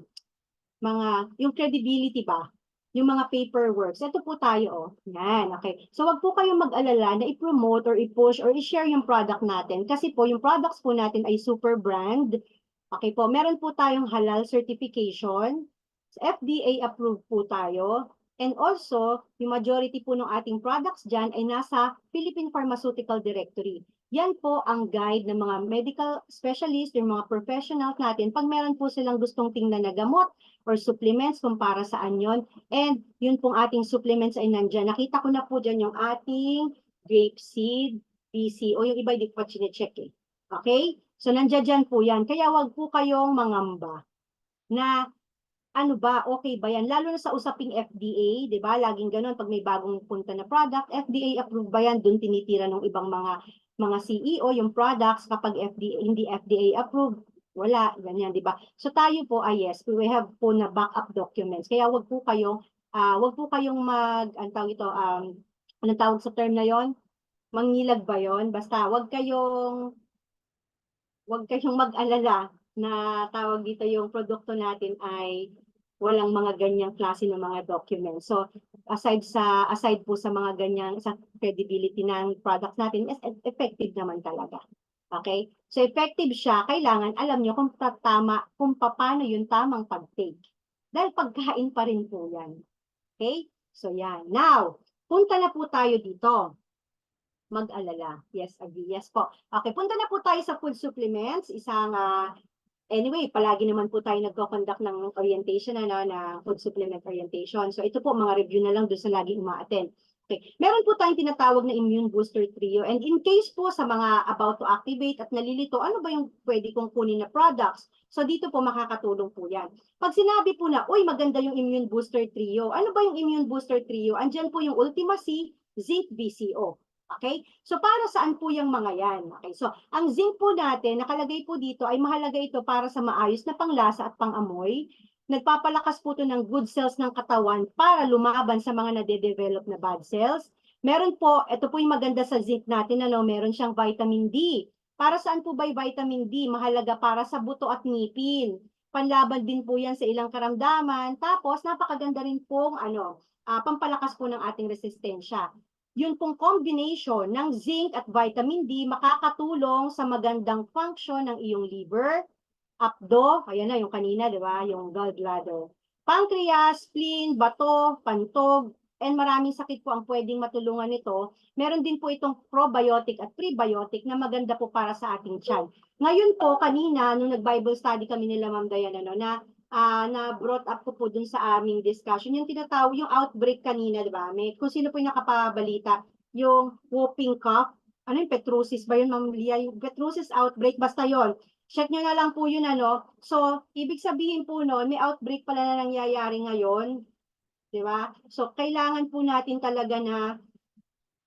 yung credibility ba? Yung mga paperworks. Ito po tayo, oh. Yan, okay. So, wag po kayong mag-alala na i-promote or i-push or i-share yung product natin. Kasi po, yung products po natin ay super brand. Okay po, meron po tayong halal certification. FDA approved po tayo. And also, yung majority po ng ating products dyan ay nasa Philippine Pharmaceutical Directory. Yan po ang guide ng mga medical specialist, yung mga professionals natin. Pag meron po silang gustong tingnan na gamot or supplements kung para saan yon. And yun pong ating supplements ay nandyan. Nakita ko na po dyan yung ating grapeseed, BCO. Yung iba hindi ko pa chinecheck eh. Okay? So nandyan dyan po yan. Kaya wag po kayong mangamba na ano ba, okay ba yan? Lalo na sa usaping FDA, di ba? Laging ganun, pag may bagong punta na product, FDA approved ba yan? Doon tinitira ng ibang mga CEO yung products kapag hindi FDA approved, wala, ganyan, di ba? So tayo po, yes, we have po na backup documents. Kaya wag po kayong ang tawag ito, anong tawag sa term na yon? Mangilag ba yon? Basta wag kayong mag-alala na tawag dito yung produkto natin ay walang mga ganyang klase ng mga documents. So, aside po sa mga ganyang sa credibility ng products natin, is effective naman talaga. Okay? So, effective siya, kailangan alam nyo kung paano yung tamang pag-take. Dahil pagkain pa rin po yan. Okay? So, yan. Now, punta na po tayo dito. Mag-alala. Yes, agree. Yes po. Okay, punta na po tayo sa food supplements. Anyway, palagi naman po tayo nagko-conduct ng orientation na food supplement orientation. So ito po, mga review na lang doon sa laging uma-attend. Okay. Meron po tayong tinatawag na immune booster trio. And in case po sa mga about to activate at nalilito, ano ba yung pwede kong kunin na products? So dito po makakatulong po yan. Pag sinabi po na, uy, maganda yung immune booster trio. Ano ba yung immune booster trio? Andyan po yung Ultima C, Zinc BCO. Okay? So, para saan po yung mga yan? Okay? So, ang zinc po natin, nakalagay po dito, ay mahalaga ito para sa maayos na panglasa at pangamoy. Nagpapalakas po ito ng good cells ng katawan para lumaban sa mga nade-develop na bad cells. Meron po, ito po yung maganda sa zinc natin, meron siyang vitamin D. Para saan po ba yung vitamin D? Mahalaga para sa buto at ngipin. Panlaban din po yan sa ilang karamdaman. Tapos, napakaganda rin pong pampalakas po ng ating resistensya. Yun pong combination ng zinc at vitamin D makakatulong sa magandang function ng iyong liver, apdo, ayan na yung kanina, di ba? Yung gallbladder. Pancreas, spleen, bato, pantog, and maraming sakit po ang pwedeng matulungan nito. Meron din po itong probiotic at prebiotic na maganda po para sa ating tiyan. Ngayon po, kanina, nung nag-Bible study kami nila, Ma'am Diana, na brought up ko po dun sa aming discussion, yung tinatawag, yung outbreak kanina, di ba? Kung sino po yung nakapabalita, yung whooping cough, ano yung Petrusis ba yun, Ma'am Lia? Yung Petrusis outbreak, basta yon. Check nyo na lang po yun, So, ibig sabihin po noon, may outbreak pala na nangyayari ngayon, di ba? So, kailangan po natin talaga na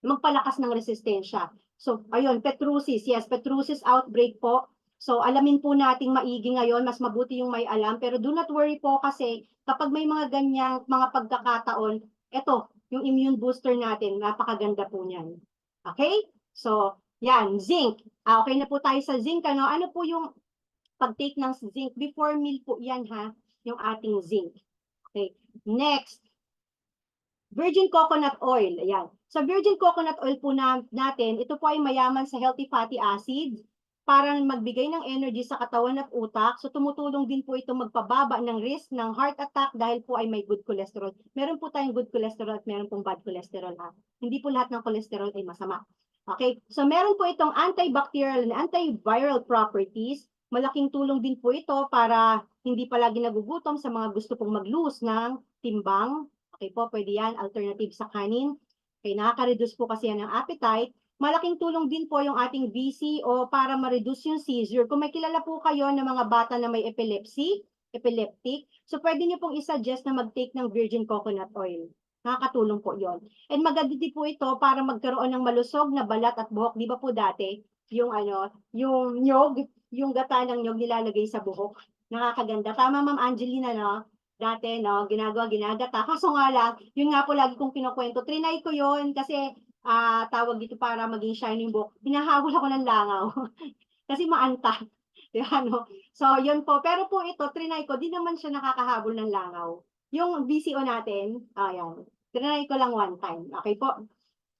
magpalakas ng resistensya. So, ayun, Petrusis, yes, Petrusis outbreak po. So, alamin po nating maigi ngayon, mas mabuti yung may alam, pero do not worry po kasi kapag may mga ganyang mga pagkakataon, eto, yung immune booster natin, napakaganda po niyan. Okay? So, yan, zinc. Okay na po tayo sa zinc. Ano po yung pag-take ng zinc? Before meal po yan, yung ating zinc. Okay. Next, virgin coconut oil. Ayan. Sa virgin coconut oil po natin, ito po ay mayaman sa healthy fatty acids, para magbigay ng energy sa katawan at utak. So tumutulong din po ito magpababa ng risk ng heart attack dahil po ay may good cholesterol. Meron po tayong good cholesterol at meron pong bad cholesterol. Hindi po lahat ng cholesterol ay masama. Okay, so meron po itong antibacterial and antiviral properties. Malaking tulong din po ito para hindi palagi nagugutom sa mga gusto pong mag-lose ng timbang. Okay po, pwede yan, alternative sa kanin. Okay, nakaka-reduce po kasi yan ng appetite. Malaking tulong din po yung ating VCO para ma-reduce yung seizure. Kung may kilala po kayo ng mga bata na may epileptic, so pwede niyo pong isuggest na mag-take ng virgin coconut oil. Nakakatulong po yon. And maganda din po ito para magkaroon ng malusog na balat at buhok. Di ba po dati, yung nyog, yung gata ng nyog nilalagay sa buhok. Nakakaganda. Tama, Ma'am Angelina, no? Dati, no, ginagata. Kaso nga lang, yun nga po lagi kong kinukwento. Trinay ko yun kasi tawag dito para maging shiny buhok. Pinahawal ako ng langaw. Kasi maanta. Diba, no? So, yun po. Pero po ito, trinay ko, di naman siya nakakahabol ng langaw. Yung VCO natin, ayan. Trinay ko lang one time. Okay po?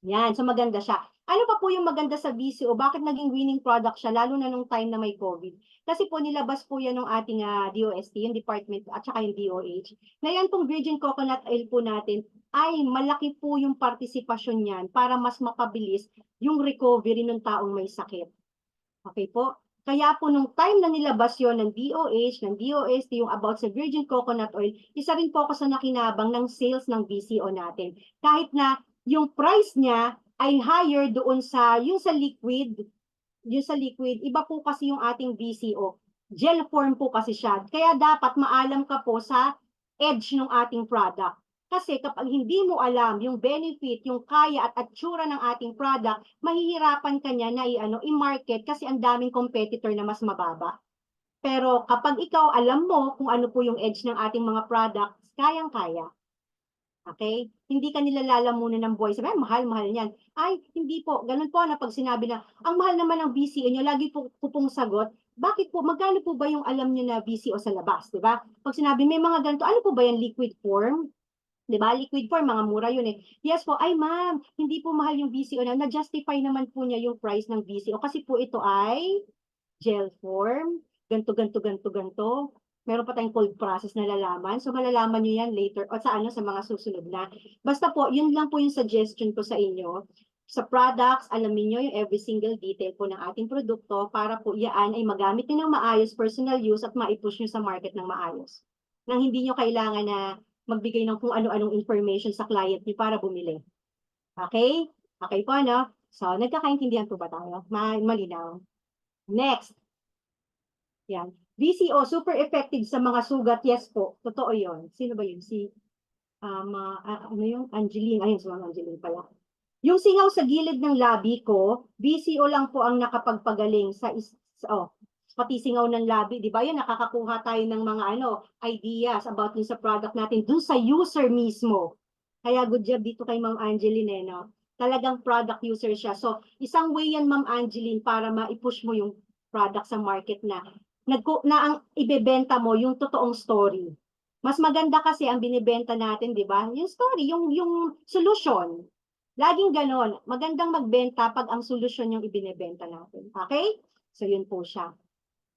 Yan. So, maganda siya. Ano pa po yung maganda sa VCO? Bakit naging winning product siya, lalo na nung time na may COVID? Kasi po nilabas po yan ng ating DOST, yung department, at saka yung DOH. Na yan pong virgin coconut oil po natin, ay malaki po yung partisipasyon niyan para mas mapabilis yung recovery ng taong may sakit. Okay po? Kaya po nung time na nilabas yon ng DOH, ng DOST, yung about sa virgin coconut oil, isa rin po ako sa nakinabang ng sales ng VCO natin. Kahit na yung price niya ay higher doon sa, yung sa liquid, iba po kasi yung ating VCO. Gel form po kasi siya. Kaya dapat maalam ka po sa edge ng ating product. Kasi kapag hindi mo alam yung benefit, yung kaya at atsura ng ating product, mahihirapan ka niya na i-market kasi ang daming competitor na mas mababa. Pero kapag ikaw alam mo kung ano po yung edge ng ating mga products, kayang-kaya. Okay? Hindi ka nilalalamunan ng buhay. Sabi, mahal niyan. Ay, hindi po. Ganun po na pag sinabi na, ang mahal naman ng VCO nyo, lagi po pong sagot, bakit po, magkano po ba yung alam nyo na VCO sa labas? Diba? Pag sinabi, may mga ganito, ano po ba yan, liquid form? Diba? Liquid form, mga mura yun eh. Yes po, ay ma'am, hindi po mahal yung VCO na-justify naman po niya yung price ng VCO kasi po ito ay gel form, ganto. Meron pa tayong cold process na lalaman. So malalaman nyo yan later o sa mga susunod na. Basta po, yun lang po yung suggestion ko sa inyo. Sa products, alamin nyo yung every single detail po ng ating produkto para po yan ay magamit nyo ng maayos, personal use at maipush nyo sa market ng maayos. Nang hindi nyo kailangan na magbigay ng kung ano-anong information sa client niyo para bumili. Okay? Okay po, no? So, nagkakaintindihan po ba tayo? Malinaw. Next. Yan. VCO, super effective sa mga sugat. Yes po. Totoo yon. Sino ba yun? Ano yung Angeline? Ayun, si Ma'am Angeline pala. Yung singaw sa gilid ng labi ko, VCO lang po ang nakapagpagaling pati singaw ng labi, di ba? Yan, nakakakuha tayo ng mga ideas about dun sa product natin, dun sa user mismo. Kaya good job dito kay Ma'am Angeline, no? Talagang product user siya. So, isang way yan, Ma'am Angeline, para ma-push mo yung product sa market na ang ibebenta mo yung totoong story. Mas maganda kasi ang binibenta natin, di ba? Yung story, yung solution. Laging ganon. Magandang magbenta pag ang solusyon yung ibinebenta natin. Okay? So, yun po siya.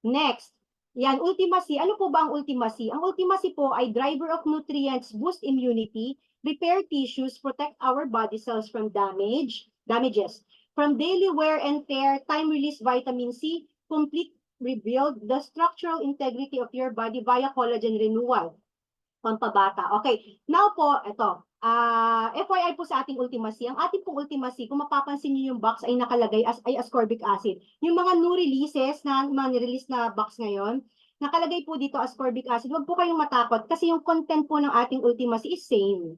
Next. Yan, ultimacy. Ano po ba ang ultimacy? Ang ultimacy po ay driver of nutrients, boost immunity, repair tissues, protect our body cells from damages, from daily wear and tear, time-release vitamin C, complete rebuild the structural integrity of your body via collagen renewal. Pampabata. Okay. Now po, ito. FYI po sa ating ultimacy. Ang ating pong ultimacy, kung mapapansin niyo yung box ay nakalagay ay ascorbic acid. Yung mga new releases mga nirelease na box ngayon, nakalagay po dito ascorbic acid. Huwag po kayong matakot kasi yung content po ng ating ultimacy is same.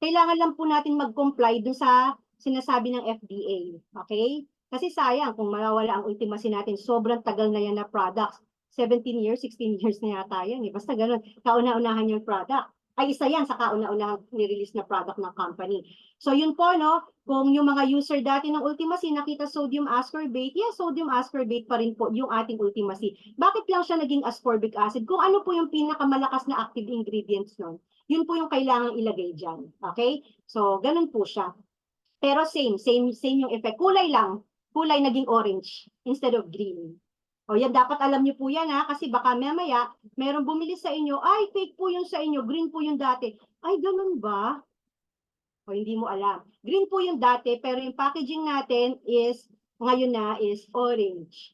Kailangan lang po natin mag-comply dun sa sinasabi ng FDA. Okay? Kasi sayang kung mawawala ang ultimacy natin, sobrang tagal na yan na products. 17 years, 16 years na yata yan. Basta ganun, kauna-unahan yung product. Ay, isa yan sa kauna-unahang nirelease na product ng company. So, yun po, no? Kung yung mga user dati ng ultimacy nakita sodium ascorbate, sodium ascorbate pa rin po yung ating ultimacy. Bakit lang siya naging ascorbic acid? Kung ano po yung pinakamalakas na active ingredients nun, yun po yung kailangang ilagay dyan. Okay? So, ganun po siya. Pero same yung effect. Kulay lang. Kulay naging orange instead of green. O yan, dapat alam niyo po yan ha, kasi baka mamaya, meron bumili sa inyo, ay, fake po yung sa inyo, green po yung dati. Ay, ganun ba? O hindi mo alam. Green po yung dati, pero yung packaging natin is, ngayon na is orange.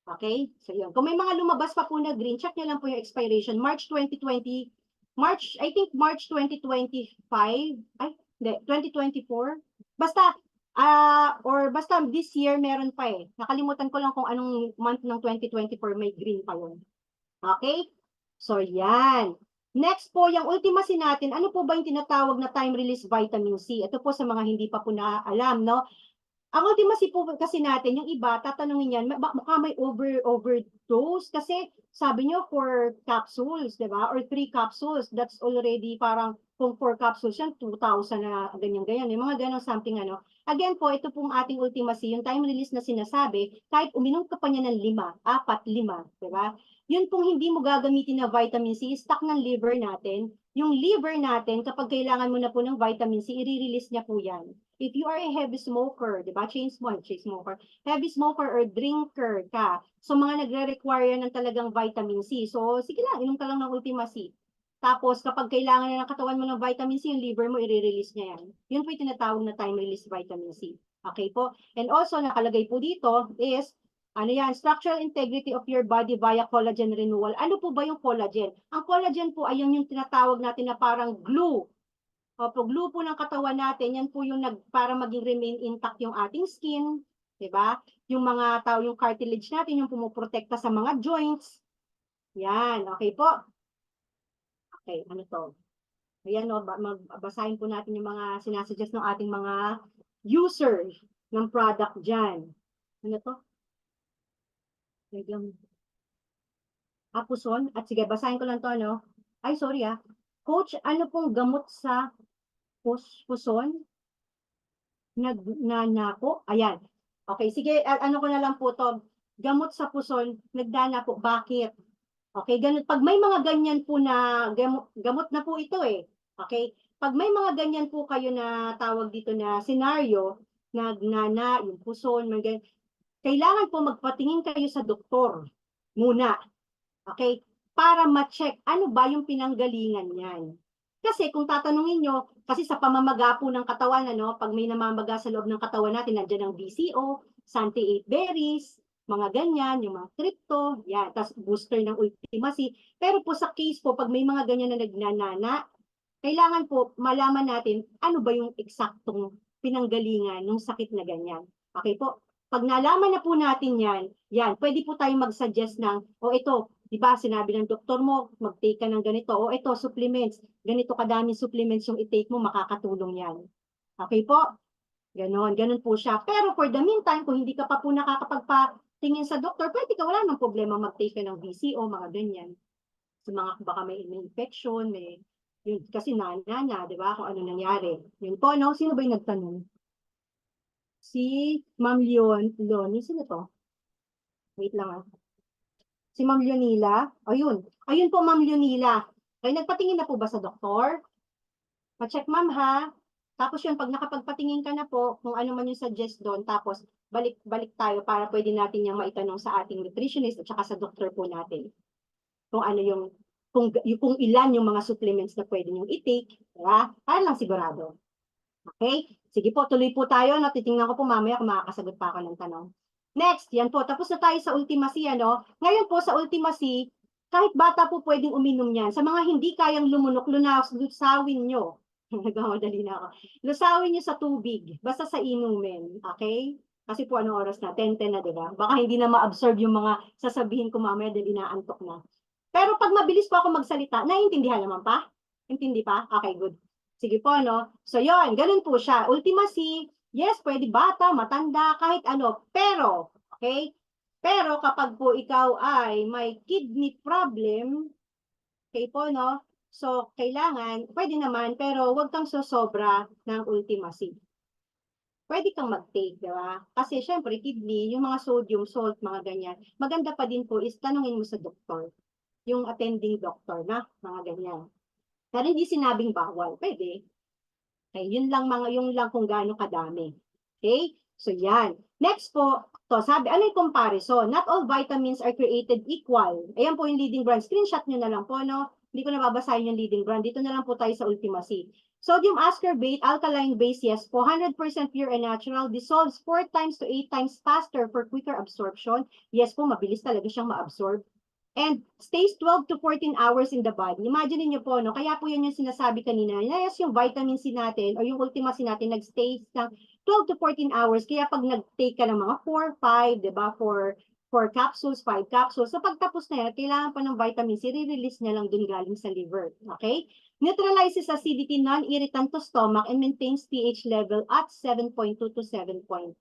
Okay? So yun. Kung may mga lumabas pa po na green, check nyo lang po yung expiration. March 2020, I think March 2025, ay, hindi, 2024. Basta, or basta this year meron pa eh. Nakalimutan ko lang kung anong month ng 2024 may green pa yun. Okay? So yan. Next po, yung ultimacy natin, ano po ba yung tinatawag na time-release vitamin C? Ito po sa mga hindi pa po naalam, no? Ang ultimacy po kasi natin, yung iba, tatanungin yan, baka may overdose kasi sabi nyo 4 capsules, di ba? Or 3 capsules, that's already parang kung 4 capsules yan, 2,000 na ganyan-ganyan. Yung mga ganong something ano. Again po, ito pong ating ultimacy, yung time release na sinasabi, kahit uminom ka pa niya ng 5, 4, 5, di ba? Yun pong hindi mo gagamitin na vitamin C, stock ng liver natin. Yung liver natin, kapag kailangan mo na po ng vitamin C, i-release niya po yan. If you are a heavy smoker, di ba? Chain smoker, heavy smoker or drinker ka. So, mga nagre-require ng talagang vitamin C. So, sige lang, inom ka lang ng Ultima C. Tapos, kapag kailangan na ng katawan mo ng vitamin C, yung liver mo, i-release niya yan. Yun po yung tinatawag na time-release vitamin C. Okay po? And also, nakalagay po dito is, ano yan, structural integrity of your body via collagen renewal. Ano po ba yung collagen? Ang collagen po ay yung tinatawag natin na parang glue. Opo, glue po ng katawan natin, yan po yung para maging remain intact yung ating skin, di ba? Yung mga tao, yung cartilage natin, yung pumuprotekta sa mga joints. Yan, okay po. Okay, ano to? Ayan, no, basahin po natin yung mga sinasuggest ng ating mga user ng product dyan. Ano to? Puson. At sige, basahin ko lang to, no? Ay, sorry Coach, ano pong gamot sa puson? Nagnanako? Ayan. Okay, sige, ano ko na lang po to. Gamot sa puson, nagdana po. Bakit? Okay, ganun. Pag may mga ganyan po na, gamot na po ito eh. Okay? Pag may mga ganyan po kayo na tawag dito na senaryo, nagnana, yung puson, kailangan po magpatingin kayo sa doktor muna. Okay? Para ma-check ano ba yung pinanggalingan niyan. Kasi kung tatanungin nyo, kasi sa pamamaga po ng katawan, ano, pag may namamaga sa loob ng katawan natin, nandiyan ang BCO, Santi 8 berries, mga ganyan, yung mga crypto, yan, tas booster ng ultimacy. Pero po sa case po, pag may mga ganyan na nagnanana, kailangan po malaman natin ano ba yung eksaktong pinanggalingan ng sakit na ganyan. Okay po? Pag nalaman na po natin yan, pwede po tayong mag-suggest ng, o ito, di ba, sinabi ng doktor mo, mag-take ka ng ganito, o ito, supplements, ganito kadaming supplements yung i-take mo, makakatulong yan. Okay po? Ganon po siya. Pero for the meantime, kung hindi ka pa po nakakapagpatingin sa doktor, pwede ka, wala nang problema mag-take ka ng VCO, mga ganyan. Sa mga, baka may infection, yun, kasi di ba, kung ano nangyari. Yun po, no? Sino ba yung nagtanong? Si Ma'am Loni, sino to? Wait lang Si Ma'am Leonila. Ayun. Ayun po, Ma'am Leonila. Ay, nagpatingin na po ba sa doktor? Pa-check, ma'am, ha? Tapos yun, pag nakapagpatingin ka na po, kung ano man yung suggest doon, tapos balik tayo para pwede natin yung maitanong sa ating nutritionist at saka sa doktor po natin. Kung ano kung ilan yung mga supplements na pwede nyo i-take, diba? Para lang sigurado. Okay? Sige po, tuloy po tayo. No? Titingnan ko po mamaya kung makakasagot pa ako ng tanong. Next, yan po. Tapos na tayo sa ultimacy. Ano? Ngayon po sa ultimacy, kahit bata po pwedeng uminom yan. Sa mga hindi kayang lumunok, lusawin nyo. Nagmamadali na ako. Lusawin nyo sa tubig. Basta sa inumin. Okay? Kasi po anong oras na? 10:10 na, diba? Baka hindi na ma-absorb yung mga sasabihin ko mamaya dahil inaantok na. Pero pag mabilis po ako magsalita, naiintindihan naman pa? Intindi pa? Okay, good. Sige po, no? So, yon, ganun po siya. Ultimacy, yes, pwede bata, matanda, kahit ano. Pero, okay? Pero kapag po ikaw ay may kidney problem, okay po, no? So, kailangan, pwede naman, pero huwag kang sosobra ng ultimacy. Pwede kang mag-take, di ba? Kasi, syempre, kidney, yung mga sodium, salt, mga ganyan, maganda pa din po is tanungin mo sa doktor. Yung attending doctor na, mga ganyan. Pero hindi sinabing bawal. Pwede. Okay, yung lang kung gaano kadami. Okay? So yan. Next po, to sabi, ano yung comparison? Not all vitamins are created equal. Ayan po yung leading brand. Screenshot nyo na lang po, no? Hindi ko na babasahin yung leading brand. Dito na lang po tayo sa Ultimacy. Sodium ascorbate, alkaline base, yes po, 100% pure and natural, dissolves 4 times to 8 times faster for quicker absorption. Yes po, mabilis talaga siyang ma-absorb. And stays 12 to 14 hours in the body. Imagine niyo po, no? Kaya po yan yung sinasabi kanina. Yes, yung vitamin C natin o yung Ultimacy natin nag-stay ng 12 to 14 hours. Kaya pag nag-take ka ng mga 4, 5, di ba? 4 capsules, 5 capsules. So pagtapos na yan, kailangan pa ng vitamin C, re-release niya lang dun galing sa liver. Okay? Neutralizes acidity, non-irritant to stomach, and maintains pH level at 7.2 to 7.8.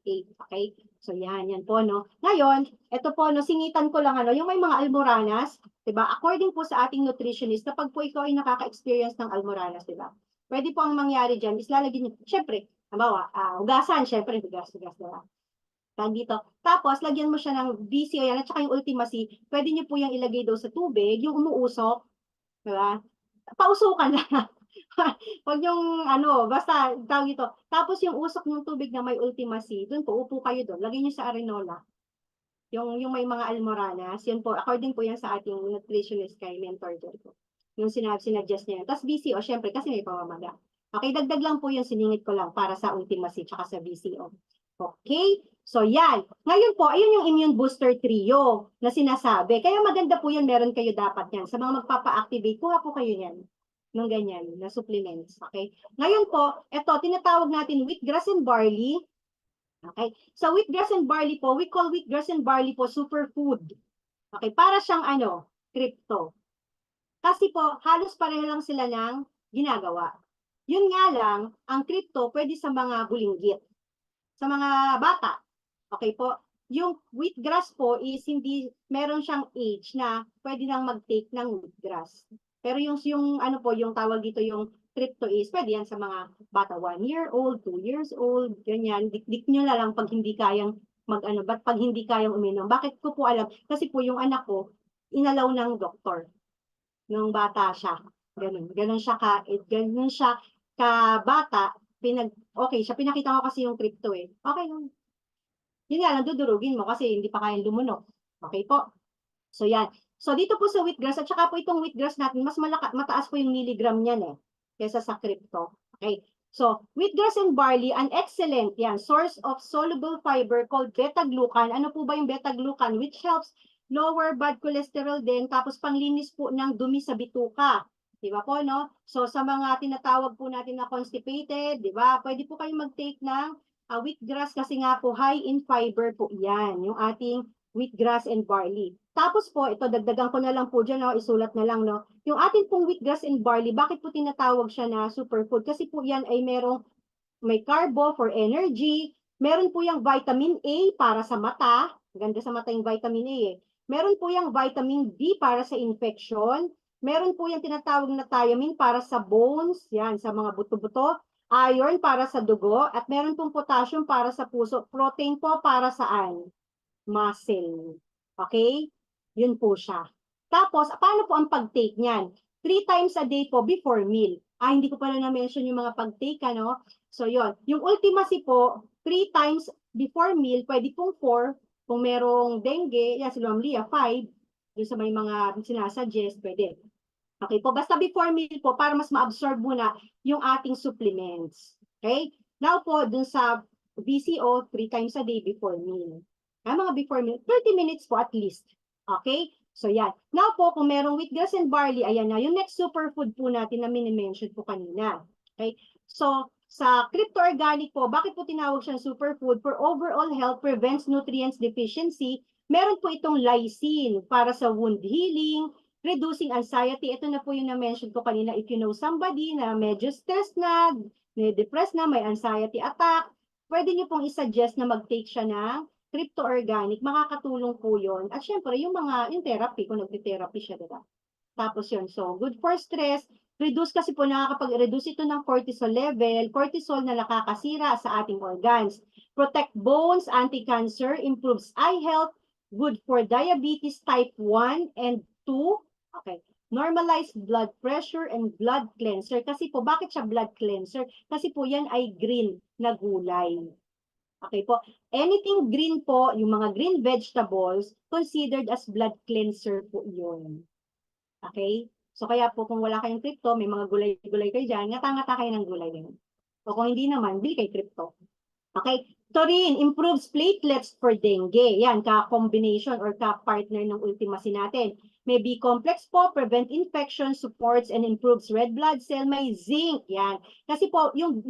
Okay? So yan po, no? Ngayon, ito po, no, singitan ko lang, ano, yung may mga almoranas, diba? According po sa ating nutritionist, kapag po ikaw ay nakaka-experience ng almoranas, diba? Pwede po ang mangyari dyan, is lalagyan nyo, syempre, halimbawa, hugasan, syempre, hugas, diba? Tag dito. Tapos, lagyan mo siya ng BC o yan, at saka yung Ultimacy, pwede nyo po yung ilagay daw sa tubig, yung umuusok, diba? Pausukan lang. Huwag yung ano, basta tawag ito. Tapos yung usok ng tubig na may Ultimacy, doon po, upo kayo doon. Lagay niyo sa arenola. Yung may mga almoranas, yun po, according po yan sa ating nutritionist kay mentor doon po. Yung sinadjust niya. Tapos BCO, syempre, kasi may pamamaga. Okay, dagdag lang po yung siningit ko lang para sa Ultimacy tsaka sa BCO. Okay? So yan. Ngayon po, ayun yung immune booster trio na sinasabi. Kaya maganda po yan, meron kayo dapat yan. Sa mga magpapa-activate, kuha po kayo yan ng ganyan, na supplements. Okay? Ngayon po, ito, tinatawag natin wheatgrass and barley. Okay? So wheatgrass and barley po, we call wheatgrass and barley po superfood. Okay? Para siyang ano, crypto. Kasi po, halos pareho lang sila ng ginagawa. Yun nga lang, ang crypto pwede sa mga bulinggit. Sa mga bata. Okay po? Yung wheatgrass po is hindi, meron siyang age na pwede nang mag-take ng wheatgrass. Pero yung ano po, yung tawag dito yung crypto is, pwede yan sa mga bata 1 year old, 2 years old, ganyan. Dik-dik nyo na lang pag hindi kayang mag-ano, ba't pag hindi kayang uminom. Bakit ko po alam? Kasi po yung anak ko, inalaw ng doktor nung bata siya. Ganun. Ganun siya ka bata, okay siya, pinakita ko kasi yung crypto eh. Okay lang. Yun nga lang, dudurugin mo kasi hindi pa kayang lumunok. Okay po? So yan. So dito po sa wheatgrass, at saka po itong wheatgrass natin, mas mataas po yung milligram niyan eh, kesa sa crypto. Okay? So, wheatgrass and barley, an excellent yan, source of soluble fiber called beta-glucan. Ano po ba yung beta-glucan? Which helps lower bad cholesterol din, tapos panglinis po ng dumi sa bituka. Di ba po, no? So, sa mga tinatawag po natin na constipated, di ba? Pwede po kayong mag-take ng wheatgrass kasi nga po high in fiber po yan, yung ating wheatgrass and barley. Tapos po, ito dagdagan ko na lang po dyan, no? Isulat na lang, no? Yung ating pong wheatgrass and barley, bakit po tinatawag siya na superfood? Kasi po yan ay may carbo for energy, meron po yung vitamin A para sa mata, ganda sa mata yung vitamin A eh. Meron po yung vitamin D para sa infection, meron po yung tinatawag na thiamine para sa bones, yan, sa mga buto-buto, iron para sa dugo, at meron pong potassium para sa puso, protein po para saan? Muscle. Okay? Yun po siya. Tapos, paano po ang pag-take niyan? 3 times a day po before meal. Hindi ko pala na-mention yung mga pag-take, ano? So, yun. Yung Ultimacy po, 3 times before meal, pwede pong 4. Kung merong dengue, yan si Ma'am Lia, 5. Yung sa may mga sinasuggest, pwede. Okay po, basta before meal po, para mas ma-absorb muna yung ating supplements. Okay? Now po, dun sa BCO, 3 times a day before meal. Mga before meal, 30 minutes po at least. Okay? So yan. Now po, kung merong wheatgrass and barley, ayan na, yung next superfood po natin na mini-mention po kanina. Okay? So, sa crypto organic po, bakit po tinawag siyang superfood? For overall health, prevents nutrients deficiency, meron po itong lysine para sa wound healing, reducing anxiety. Ito na po yung na-mention ko kanina. If you know somebody na medyo stressed na, depressed na, may anxiety attack, pwede niyo pong isuggest na mag-take siya ng crypto organic. Makakatulong po yun. At syempre, yung therapy, kung nagti-therapy siya, diba? Tapos yun, so good for stress. Reduce kasi po nakakapag-reduce ito ng cortisol level. Cortisol na nakakasira sa ating organs. Protect bones, anti-cancer, improves eye health, good for diabetes type 1 and 2. Okay. Normalize blood pressure and blood cleanser. Kasi po, bakit siya blood cleanser? Kasi po yan ay green na gulay. Okay po. Anything green po, yung mga green vegetables, considered as blood cleanser po yun. Okay? So kaya po kung wala kayong crypto, may mga gulay-gulay kayo dyan, ngata-ngata kayo ng gulay din. O kung hindi naman, bili kay crypto. Okay? Taurine improves platelets for dengue. Yan, ka-combination or ka-partner ng ultimacy natin. May B complex po, prevent infection, supports and improves red blood cell. May zinc. Yan. Kasi po, yung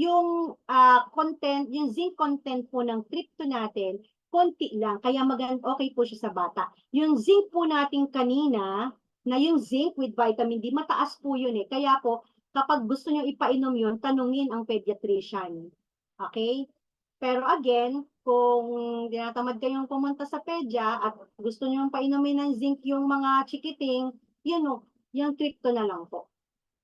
content, yung zinc content po ng crypto natin, konti lang. Kaya okay po siya sa bata. Yung zinc po natin kanina, na yung zinc with vitamin D, mataas po yun eh. Kaya po, kapag gusto nyo ipainom yun, tanungin ang pediatrician. Okay? Pero again, kung tinatamad kayong pumunta sa pedya at gusto nyo painumin ng zinc yung mga chikiting, yun o, yung crypto na lang po.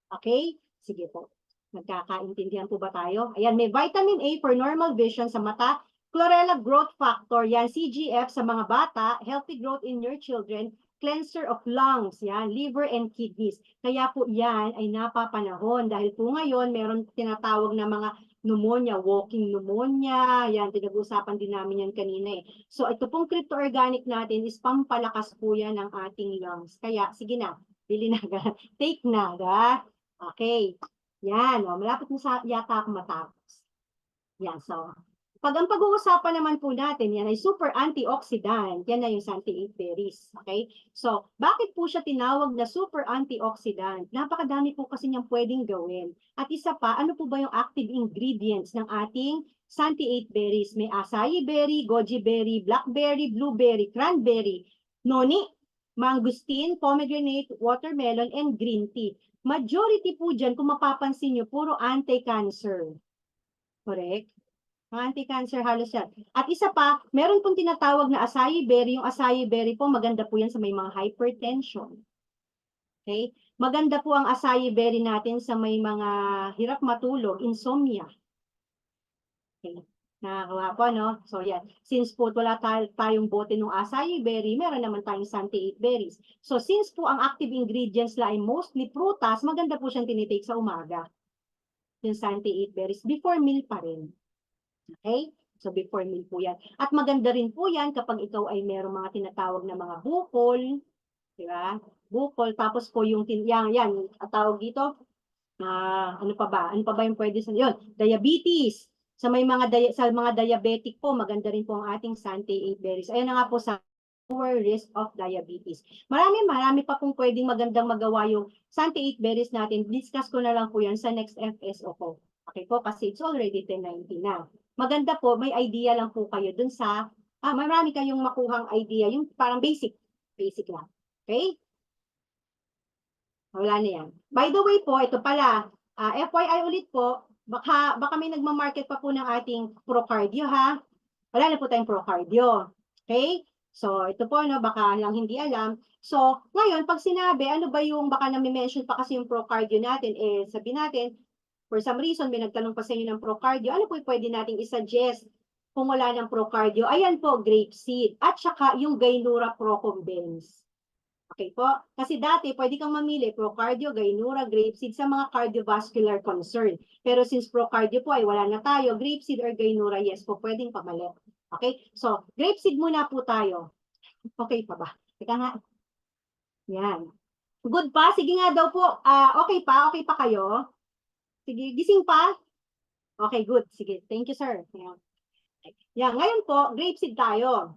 Okay? Sige po. Nagkakaintindihan po ba tayo? Ayan, may vitamin A for normal vision sa mata, chlorella growth factor, yan, CGF sa mga bata, healthy growth in your children, cleanser of lungs, yan, liver and kidneys. Kaya po yan ay napapanahon dahil po ngayon meron tinatawag na mga pneumonia, walking pneumonia, yan, pinag-usapan din namin yan kanina eh. So ito pong crypto organic natin is pampalakas po yan ng ating lungs. Kaya sige na, bili na, take na, okay. Yan, malapit na yata ako matapos. Yan, so, pag ang pag-uusapan naman po natin, yan ay super antioxidant. Yan na yung Santi 8 berries. Okay? So, bakit po siya tinawag na super antioxidant? Napakadami po kasi niyang pwedeng gawin. At isa pa, ano po ba yung active ingredients ng ating Santi 8 berries? May acai berry, goji berry, blackberry, blueberry, cranberry, noni, mangosteen, pomegranate, watermelon, and green tea. Majority po dyan, kung mapapansin nyo, puro anti-cancer. Correct? Mga anti-cancer halos yan. At isa pa, meron pong tinatawag na acai berry. Yung acai berry po, maganda po yan sa may mga hypertension. Okay? Maganda po ang acai berry natin sa may mga hirap matulog, insomnia. Okay? Nakakawa po, no? So, yan. Since po wala tayong bote ng acai berry, meron naman tayong Santi 8 berries. So, since po ang active ingredients la ay mostly prutas, maganda po siyang tinitake sa umaga. Yung Santi 8 berries. Before meal pa rin. Okay? So, before meal po yan. At maganda rin po yan kapag ikaw ay merong mga tinatawag na mga bukol. Di ba? Bukol. Tapos po yung, yan, tawag dito, ano pa ba? Ano pa ba yung pwede sa, yun, diabetes. Sa mga diabetic po, maganda rin po ang ating Santi 8 berries. Ayan na nga po sa lower risk of diabetes. Marami pa pong pwedeng magandang magawa yung Santi 8 berries natin. Discuss ko na lang po yan sa next FSO ko. Okay po, kasi it's already 10:90 na. Maganda po, may idea lang po kayo dun sa, marami kayong makuhang idea, yung parang basic lang. Okay? Wala na yan. By the way po, ito pala, FYI ulit po, baka may nagmamarket pa po ng ating ProCardio ha. Wala na po tayong ProCardio. Okay? So, ito po, no, baka lang hindi alam. So, ngayon, pag sinabi, ano ba yung, baka nami-mention pa kasi yung ProCardio natin, sabi natin, for some reason, may nagtanong pa sa inyo ng ProCardio, ano po yung pwede nating isuggest kung wala ng ProCardio? Ayan po, grapeseed. At saka yung Gainura Procombens. Okay po? Kasi dati, pwede kang mamili ProCardio, Gainura, grapeseed sa mga cardiovascular concern. Pero since ProCardio po ay wala na tayo, grapeseed or Gainura, yes po, pwedeng pamalit. Okay? So, grapeseed muna po tayo. Okay pa ba? Teka nga. Yan. Good pa? Sige nga daw po. Okay pa? Okay pa kayo? Sige, gising pa? Okay, good. Sige, thank you, sir. Yan. Yan. Ngayon po, grapeseed tayo.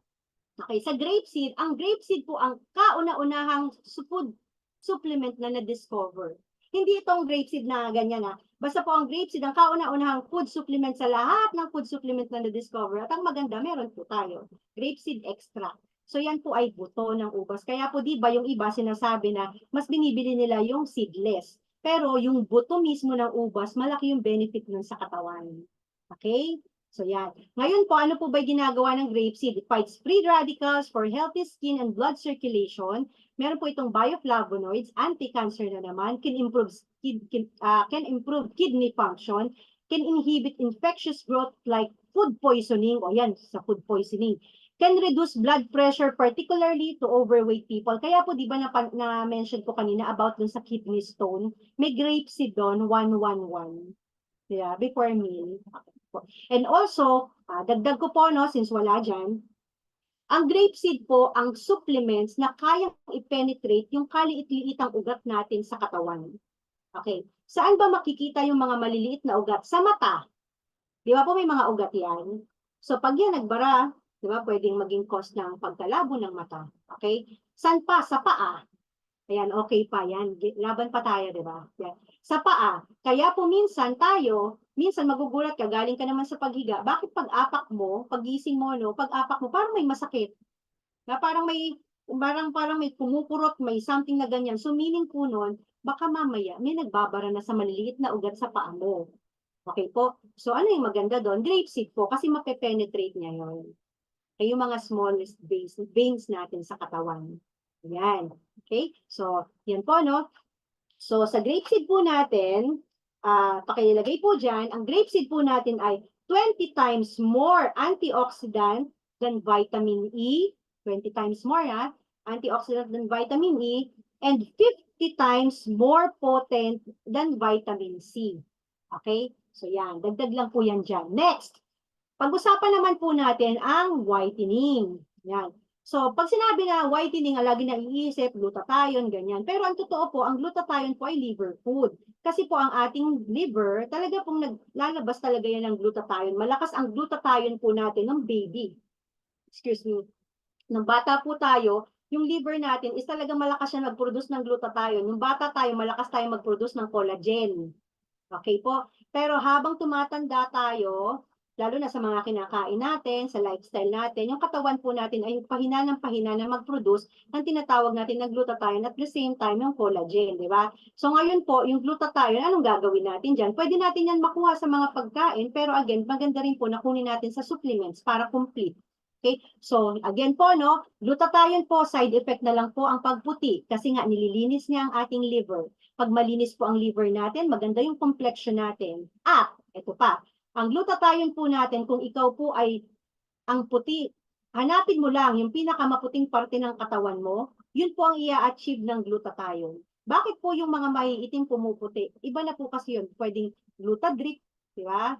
Okay, sa grapeseed, ang grapeseed po ang kauna-unahang food supplement na na-discover. Hindi itong grapeseed na ganyan na. Basta po ang grapeseed ang kauna-unahang food supplement sa lahat ng food supplement na na-discover. At ang maganda, meron po tayo. Grapeseed extract. So yan po ay buto ng ubas. Kaya po di ba yung iba sinasabi na mas binibili nila yung seedless. Pero yung buto mismo ng ubas, malaki yung benefit nun sa katawan. Okay? So yan. Ngayon po, ano po ba ginagawa ng grapeseed? It fights free radicals for healthy skin and blood circulation. Meron po itong bioflavonoids, anti-cancer na naman, can improve kidney function, can inhibit infectious growth like food poisoning, o yan, sa food poisoning, can reduce blood pressure particularly to overweight people. Kaya po, di ba na-mention ko kanina about dun sa kidney stone, may grapeseed doon, 111. Yeah, before meal. Okay po. And also, dagdag ko po, no, since wala dyan, ang grapeseed po, ang supplements na kayang i-penetrate yung kaliit-liitang ugat natin sa katawan. Okay. Saan ba makikita yung mga maliliit na ugat? Sa mata. Di ba po may mga ugat yan? So pag yan nagbara, di ba, pwedeng maging cause ng pagkalabo ng mata. Okay? Saan pa? Sa paa. Ayan, okay pa yan. Laban pa tayo, di ba? Yan. Sa paa. Kaya po minsan magugulat ka, galing ka naman sa paghiga. Bakit pag-apak mo, pagising mo, no, pag-apak mo, parang may masakit. Na parang may pumupurot, may something na ganyan. So meaning po nun, baka mamaya may nagbabara na sa maliliit na ugat sa paa mo. Okay po? So ano yung maganda doon? Grapeseed po kasi mape-penetrate niya yun. Ay yung mga smallest veins natin sa katawan. Yan. Okay? So, yan po, no? So, sa grapeseed po natin, pakilagay po dyan, ang grapeseed po natin ay 20 times more antioxidant than vitamin E. 20 times more, antioxidant than vitamin E. And 50 times more potent than vitamin C. Okay? So, yan. Dagdag lang po yan dyan. Next. Pag-usapan naman po natin ang whitening. Yan. So, pag sinabi na whitening, lagi na iisip, glutathione, ganyan. Pero ang totoo po, ang glutathione po ay liver food. Kasi po ang ating liver, talaga pong naglalabas talaga yan ng glutathione. Malakas ang glutathione po natin ng baby. Excuse me. Nung bata po tayo, yung liver natin is talaga malakas siya mag-produce ng glutathione. Nung bata tayo, malakas tayo mag-produce ng collagen. Okay po? Pero habang tumatanda tayo, lalo na sa mga kinakain natin, sa lifestyle natin, yung katawan po natin ay pahina ng pahina na mag-produce ng tinatawag natin na glutathione at the same time yung collagen, di ba? So ngayon po, yung glutathione, anong gagawin natin dyan? Pwede natin yan makuha sa mga pagkain, pero again, maganda rin po na kunin natin sa supplements para complete. Okay? So, again po, no, glutathione po, side effect na lang po ang pagputi kasi nga nililinis niya ang ating liver. Pag malinis po ang liver natin, maganda yung complexion natin. At, ito pa, ang glutathione po natin, kung ikaw po ay ang puti, hanapin mo lang yung pinakamaputing parte ng katawan mo, yun po ang i-achieve ng glutathione. Bakit po yung mga maiitim pumuputi? Iba na po kasi yun. Pwedeng glutadrip, di ba?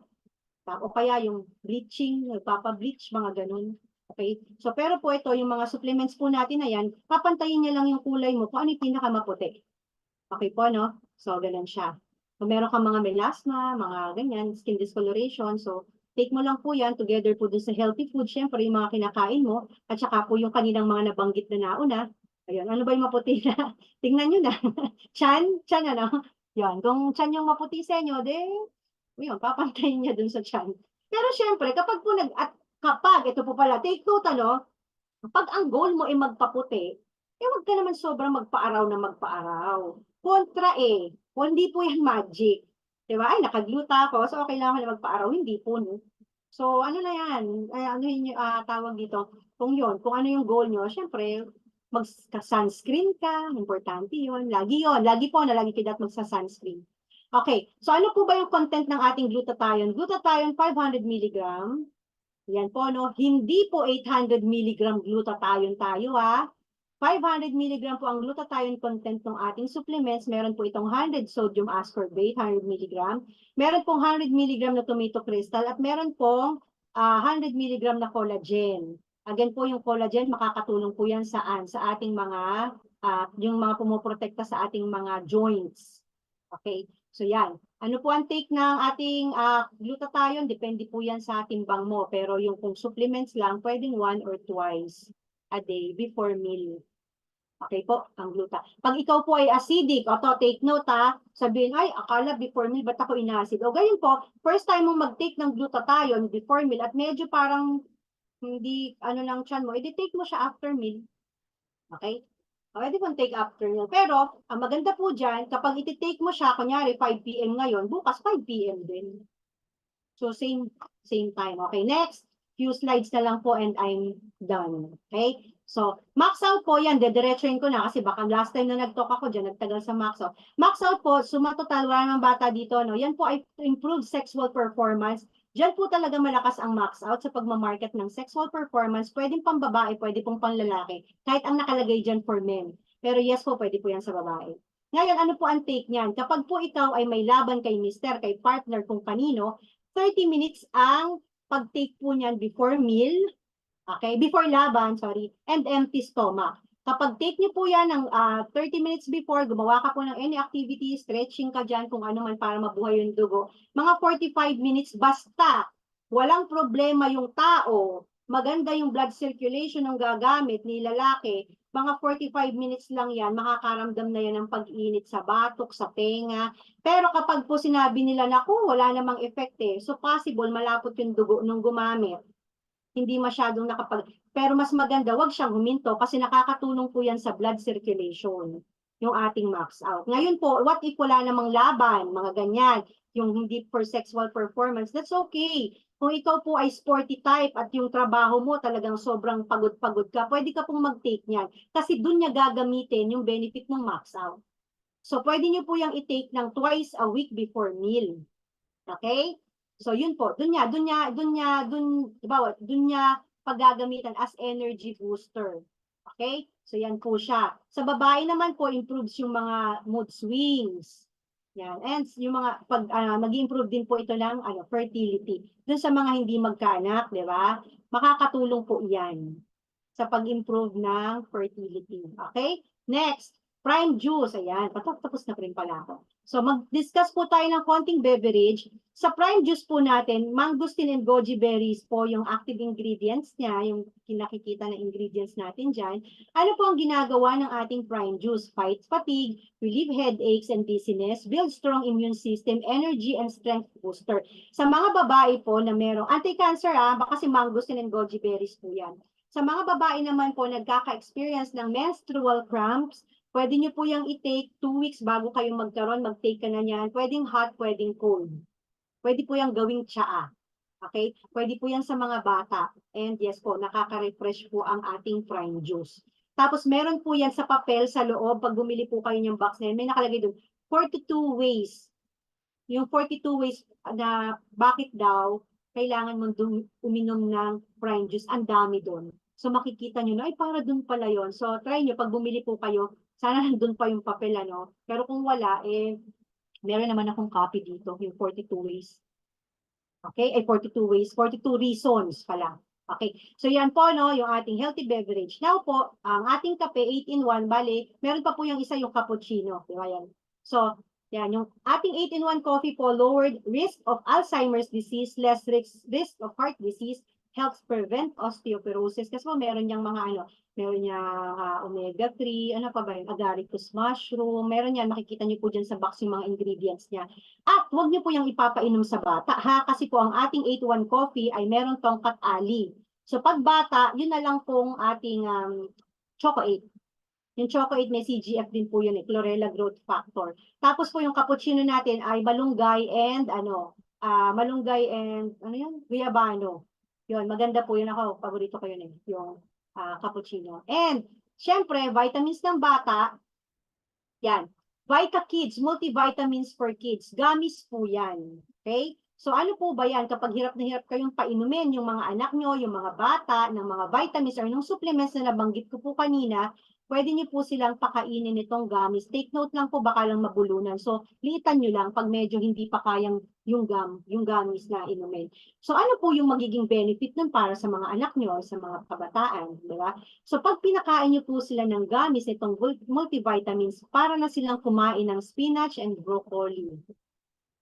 O kaya yung bleaching, nagpapa-bleach, mga ganun. Okay? So, pero po ito, yung mga supplements po natin na yan, papantayin niya lang yung kulay mo kung ano yung pinakamaputi. Okay po, no? So, ganun siya. Kung meron kang mga melasma, mga ganyan, skin discoloration, so, take mo lang po yan together po dun sa healthy food, syempre yung mga kinakain mo, at saka po yung kaninang mga nabanggit na nauna. Ayun, ano ba yung maputi na? Tingnan nyo na. Chan, ano? Yan, kung chan yung maputi sa inyo, yun, papantayin niya dun sa chan. Pero syempre, kapag, ito po pala, take note, ano, pag ang goal mo ay magpaputi, huwag ka naman sobrang magpaaraw na magpaaraw. Kontra kung hindi po yan magic. Diba? Ay, nakagluta ako, so okay lang ako na magpaaraw. Hindi po, no? So, ano na yan? Ano yung tawag dito? Kung ano yung goal nyo, syempre, mag-sunscreen ka, importante yun. Lagi po na lagi kita magsa-sunscreen. Okay, so ano po ba yung content ng ating glutathione? Glutathione 500 mg. Yan po, no? Hindi po 800 mg glutathione tayo, 500 mg po ang glutathione content ng ating supplements. Meron po itong 100 sodium ascorbate, 100 mg. Meron pong 100 mg na tomato crystal at meron pong 100 mg na collagen. Again po, yung collagen, makakatulong po yan saan? Sa ating mga, yung mga pumuprotekta sa ating mga joints. Okay? So yan. Ano po ang take ng ating glutathione? Depende po yan sa timbang mo. Pero yung kung supplements lang, pwedeng 1 or twice a day before meal. Okay po, ang gluta. Pag ikaw po ay acidic, take note sabihin, ay, akala before meal, ba't ako inacid? O gayon po, first time mong mag-take ng glutathione before meal at medyo parang hindi, lang tiyan mo, edi take mo siya after meal. Okay? Pwede pong take after meal. Pero, ang maganda po dyan, kapag iti-take mo siya, kunyari 5 p.m. ngayon, bukas 5 p.m. din. So, same time. Okay, next. Few slides na lang po and I'm done. Okay? So, max out po yan. Dediretsuin ko na kasi baka last time na nag-talk ako dyan, nagtagal sa max out. Max out po, suma total, wala namang bata dito. No? Yan po ay improved sexual performance. Diyan po talaga malakas ang max out sa pagmamarket ng sexual performance. Pwedeng pang babae, pwede pong pang lalaki. Kahit ang nakalagay dyan for men. Pero yes po, pwede po yan sa babae. Ngayon, ano po ang take niyan? Kapag po ikaw ay may laban kay mister, kay partner, kung kanino, 30 minutes ang pag-take po niyan before meal, okay, before laban, sorry, and empty stomach. Kapag take niyo po yan ng 30 minutes before, gumawa ka po ng any activity, stretching ka dyan, kung ano man para mabuhay yung dugo, mga 45 minutes, basta walang problema yung tao, maganda yung blood circulation ng gagamit ni lalaki, mga 45 minutes lang yan, makakaramdam na yan ng pag-init sa batok, sa tenga. Pero kapag po sinabi nila, naku, wala namang effect eh, so possible malapot yung dugo nung gumamit, hindi masyadong pero mas maganda wag siyang huminto kasi nakakatulong po yan sa blood circulation, yung ating max out. Ngayon po, what if wala namang laban, mga ganyan, yung hindi for sexual performance, that's okay. Kung ikaw po ay sporty type at yung trabaho mo talagang sobrang pagod-pagod ka, pwede ka pong mag-take niyan kasi dun niya gagamitin yung benefit ng max out. So, pwede niyo po yung i-take ng twice a week before meal. Okay? So yun po, dun niya paggagamitan as energy booster. Okay? So yan po siya. Sa babae naman po, improves yung mga mood swings. Yan. And yung mga nag-improve din po ito ng fertility. Dun sa mga hindi magkaanak, di ba? Makakatulong po yan sa pag-improve ng fertility. Okay? Next, prime juice. Ayan, tapos na rin pala ako. So, mag-discuss po tayo ng konting beverage. Sa prime juice po natin, mangosteen and goji berries po yung active ingredients niya, yung kinakikita na ingredients natin dyan. Ano po ang ginagawa ng ating prime juice? Fight fatigue, relieve headaches and dizziness, build strong immune system, energy and strength booster. Sa mga babae po na merong anti-cancer, baka si mangosteen and goji berries po yan. Sa mga babae naman po nagkaka-experience ng menstrual cramps, pwede nyo po yung i-take 2 weeks bago kayo magkaroon, mag-take ka na yan. Pwedeng hot, pwedeng cold. Pwede po yung gawing tsaa. Okay? Pwede po yan sa mga bata. And yes po, nakaka-refresh po ang ating prime juice. Tapos meron po yan sa papel sa loob. Pag bumili po kayo ng box na yan, may nakalagay doon, 42 ways. Yung 42 ways na bakit daw kailangan mong uminom ng prime juice. Ang dami doon. So makikita nyo na, ay para doon pala yon. So try nyo, pag bumili po kayo, sana nandun pa yung papel, ano. Pero kung wala, meron naman akong copy dito, yung 42 ways. Okay? 42 ways, 42 reasons pala. Okay. So yan po, no, yung ating healthy beverage. Now po, ang ating kape, 8-in-1, bali, meron pa po yung isa, yung cappuccino. Di ba yan? So, yan, yung ating 8-in-1 coffee po, lowered risk of Alzheimer's disease, less risk of heart disease, helps prevent osteoporosis. Kasi po, meron niyang mga meron niya omega-3, ano pa ba yun, agaricus mushroom, meron yan, makikita niyo po dyan sa box yung mga ingredients niya. At huwag niyo po yung ipapainom sa bata, ha, kasi po ang ating 8-1 coffee ay meron tongkat ali. So pag bata, yun na lang pong ating chocolate. Yung chocolate may CGF din po yun, chlorella growth factor. Tapos po yung cappuccino natin ay malunggay and malunggay and guyabano. Yun, maganda po yun, ako, paborito ko yun yung cappuccino. And, syempre, vitamins ng bata, yan. Vita Kids, multivitamins for kids. Gummies po yan. Okay? So ano po ba yan? Kapag hirap na hirap kayong painumin yung mga anak nyo, yung mga bata, ng mga vitamins or ng supplements na nabanggit ko po kanina, pwede niyo po silang pakainin itong gummies. Take note lang po, baka lang mabulunan. So, liitan nyo lang pag medyo hindi pa kayang yung gummies na inumin. So, ano po yung magiging benefit nun para sa mga anak nyo o sa mga kabataan, di ba? So, pag pinakain nyo po sila ng gummies, itong multivitamins, para na silang kumain ng spinach and broccoli.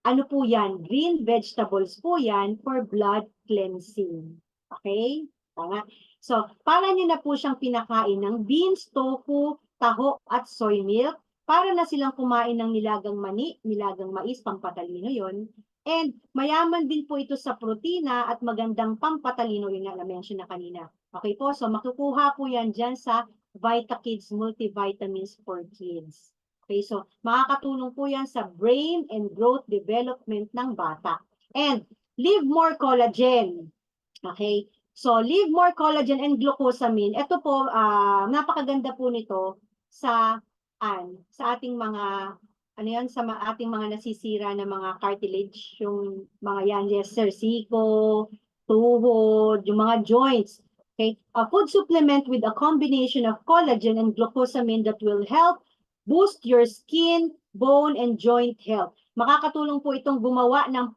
Ano po yan? Green vegetables po yan for blood cleansing. Okay? Tama. So, para nyo na po siyang pinakain ng beans, tofu, taho, at soy milk, para na silang kumain ng nilagang mani, nilagang mais, pampatalino yon. And mayaman din po ito sa protina at magandang pampatalino, yun nga na-mention na kanina. Okay po, so makukuha po yan dyan sa Vita Kids Multivitamins for Kids. Okay, so makakatulong po yan sa brain and growth development ng bata. And live more collagen. Okay, so live more collagen and glucosamine. Ito po, napakaganda po nito sa ating mga sa ating mga nasisira na mga cartilage, yung mga yan, yes, siko, tuhod, yung mga joints. Okay, a food supplement with a combination of collagen and glucosamine that will help boost your skin, bone, and joint health. Makakatulong po itong gumawa ng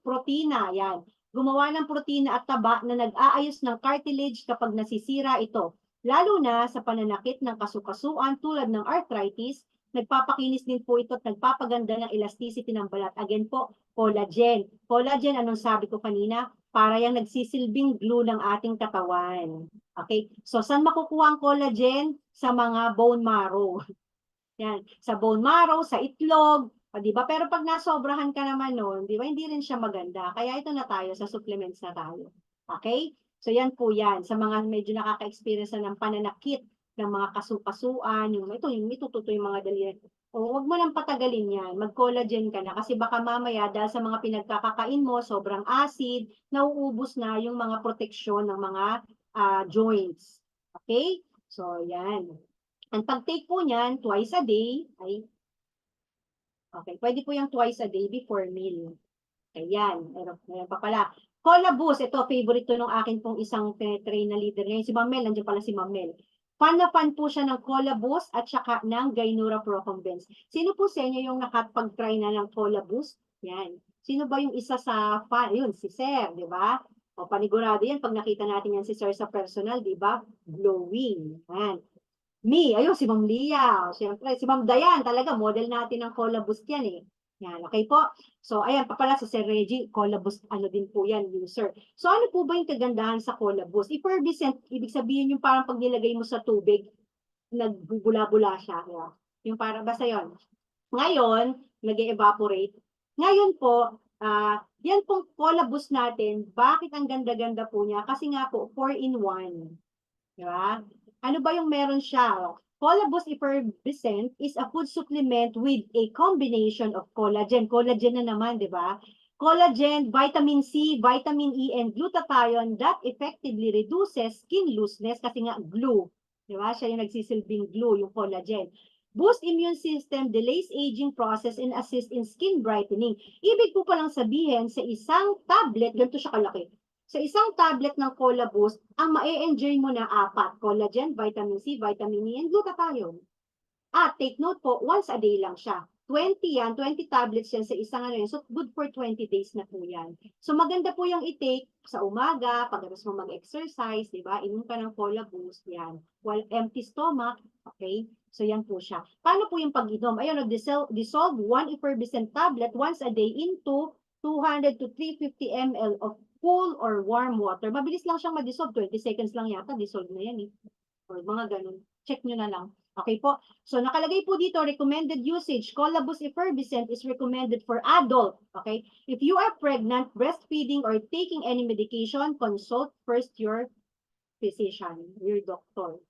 protina, yan. Gumawa ng protina at taba na nag-aayos ng cartilage kapag nasisira ito. Lalo na sa pananakit ng kasukasuan tulad ng arthritis, nagpapakinis din po ito at nagpapaganda ng elasticity ng balat. Again po, collagen. Collagen, anong sabi ko kanina? Para yung nagsisilbing glue ng ating katawan. Okay? So, saan makukuha ang collagen? Sa mga bone marrow. Yan. Sa bone marrow, sa itlog, di ba? Pero pag nasobrahan ka naman noon, di ba, hindi rin siya maganda. Kaya ito na tayo, sa supplements na tayo. Okay? So, yan po yan. Sa mga medyo nakaka-experience na ng pananakit ng mga kasukasuan, yung itututo yung mga daliri. O, wag mo nang patagalin yan. Mag-collagen ka na. Kasi baka mamaya, dahil sa mga pinagkakakain mo, sobrang acid, nauubos na yung mga proteksyon ng mga joints. Okay? So, yan. Ang pag-take po niyan, twice a day, okay, pwede po yung twice a day before meal. Ayan, meron pa pala. Cola Boost, ito, favorite to ng akin pong isang train na leader ngayon. Si Mamel, nandiyan pala si Mamel. Fan na fan po siya ng Cola Boost at saka ng Gainura Procombens. Sino po sa inyo yung nakapag-try na ng Cola Boost? Yan. Sino ba yung isa sa fan? Yun, si Sir, di ba? O panigurado yan, pag nakita natin yan si Sir sa personal, di ba? Glowing. Yan. Ayun, si Ma'am Lia. Siyempre, si Ma'am Dayan, talaga, model natin ng Cola Boost yan eh. Yan, okay po. So, ayan, papala sa Sir Reggie, Cola Boost, ano din po yan, user. So, ano po ba yung kagandahan sa Cola Boost? Effervescent, ibig sabihin yung parang pag nilagay mo sa tubig, nagbubula-bula siya. Yung parang, basta yon. Ngayon, nag-evaporate. Ngayon po, yan pong Cola Boost natin, bakit ang ganda-ganda po niya? Kasi nga po, 4-in-1. Diba? Ano ba yung meron siya? Cola Boost Effervescent is a food supplement with a combination of collagen. Collagen na naman, di ba? Collagen, vitamin C, vitamin E, and glutathione that effectively reduces skin looseness kasi nga glue. Di ba? Siya yung nagsisilbing glue, yung collagen. Boost immune system, delays aging process, and assist in skin brightening. Ibig po palang sabihin, sa isang tablet, ganito siya kalaki. Sa isang tablet ng Cola Boost, ang ma-enjoy mo na 4, collagen, vitamin C, vitamin E, and glutathione. At take note po, once a day lang siya. 20 yan, 20 tablets yan sa isang ano yan. So, good for 20 days na po yan. So, maganda po yung i-take sa umaga, pagkatapos mo mag-exercise, di ba? Inom ka ng Cola Boost, yan. While empty stomach, okay? So, yan po siya. Paano po yung pag-inom? Ayun, dissolve 1 effervescent tablet once a day into 200 to 350 ml of cool or warm water. Mabilis lang siyang ma-dissolve. 20 seconds lang yata. Dissolve na yan eh. Or mga ganun. Check nyo na lang. Okay po. So, nakalagay po dito, recommended usage. Cola Boost Effervescent is recommended for adult. Okay? If you are pregnant, breastfeeding, or taking any medication, consult first your physician, your doctor.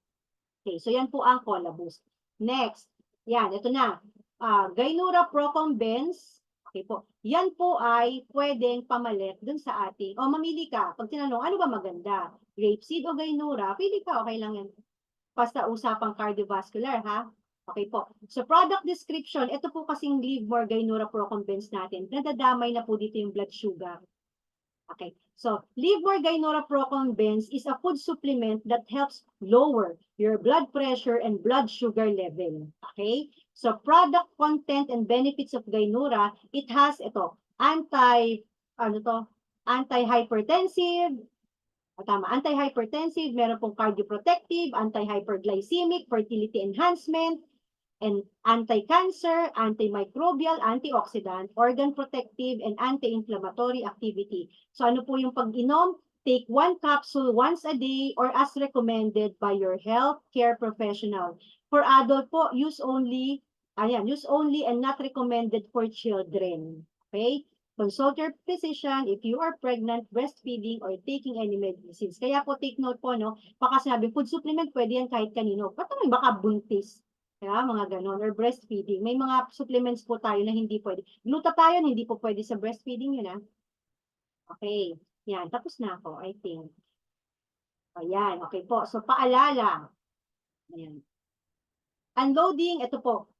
Okay, so yan po ang Cola Boost. Next. Yan, ito na. Gainura Procombens. Okay po. Yan po ay pwedeng pamalit dun sa ating, mamili ka. Pag tinanong, ano ba maganda? Grapeseed o Gainura? Pili ka, okay lang yan. Basta usapang cardiovascular, ha? Okay po. So, product description, ito po kasing Livermore Gainura Procombens natin. Nadadamay na po dito yung blood sugar. Okay. So, Livermore Gainura Procombens is a food supplement that helps lower your blood pressure and blood sugar level. Okay? So, product content and benefits of Gainura, it has ito, anti-hypertensive, anti-hypertensive, meron pong cardioprotective, anti-hyperglycemic, fertility enhancement, and anti-cancer, antimicrobial, antioxidant, organ protective, and anti-inflammatory activity. So ano po yung pag-inom? Take 1 capsule once a day or as recommended by your healthcare professional. For adult po, use only and not recommended for children. Okay? Consult your physician if you are pregnant, breastfeeding, or taking any medicines. Kaya po take note po, no? Baka sinabi, food supplement, pwede yan kahit kanino. Paano baka buntis? Kaya mga ganon, or breastfeeding. May mga supplements po tayo na hindi pwede. Glutathione, hindi po pwede sa breastfeeding yun, ha? Okay. Yan, tapos na ako, I think. Ayan, okay po. So, paalala. Ayan. Unloading, ito po.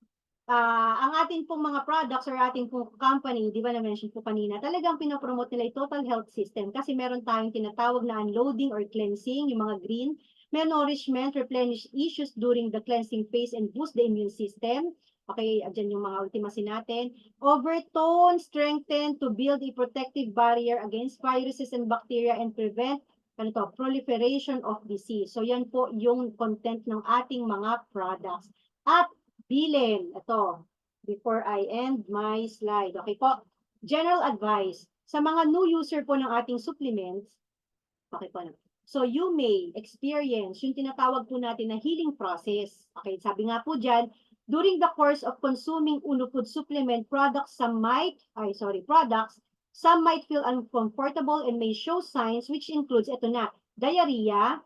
Ang ating pong mga products or ating pong company, di ba na-mention po kanina, talagang pinopromote nila yung total health system kasi meron tayong tinatawag na unloading or cleansing, yung mga green. malnourishment, replenish issues during the cleansing phase and boost the immune system. Okay, dyan yung mga ultimacy natin. Overtone, strengthen to build a protective barrier against viruses and bacteria and prevent proliferation of disease. So yan po yung content ng ating mga products. At bilin, ito, before I end my slide. Okay po, general advice. Sa mga new user po ng ating supplements, okay po na. So you may experience yung tinatawag po natin na healing process. Okay, sabi nga po dyan, during the course of consuming Uno Food supplement products, some might feel uncomfortable and may show signs which includes, ito na, diarrhea,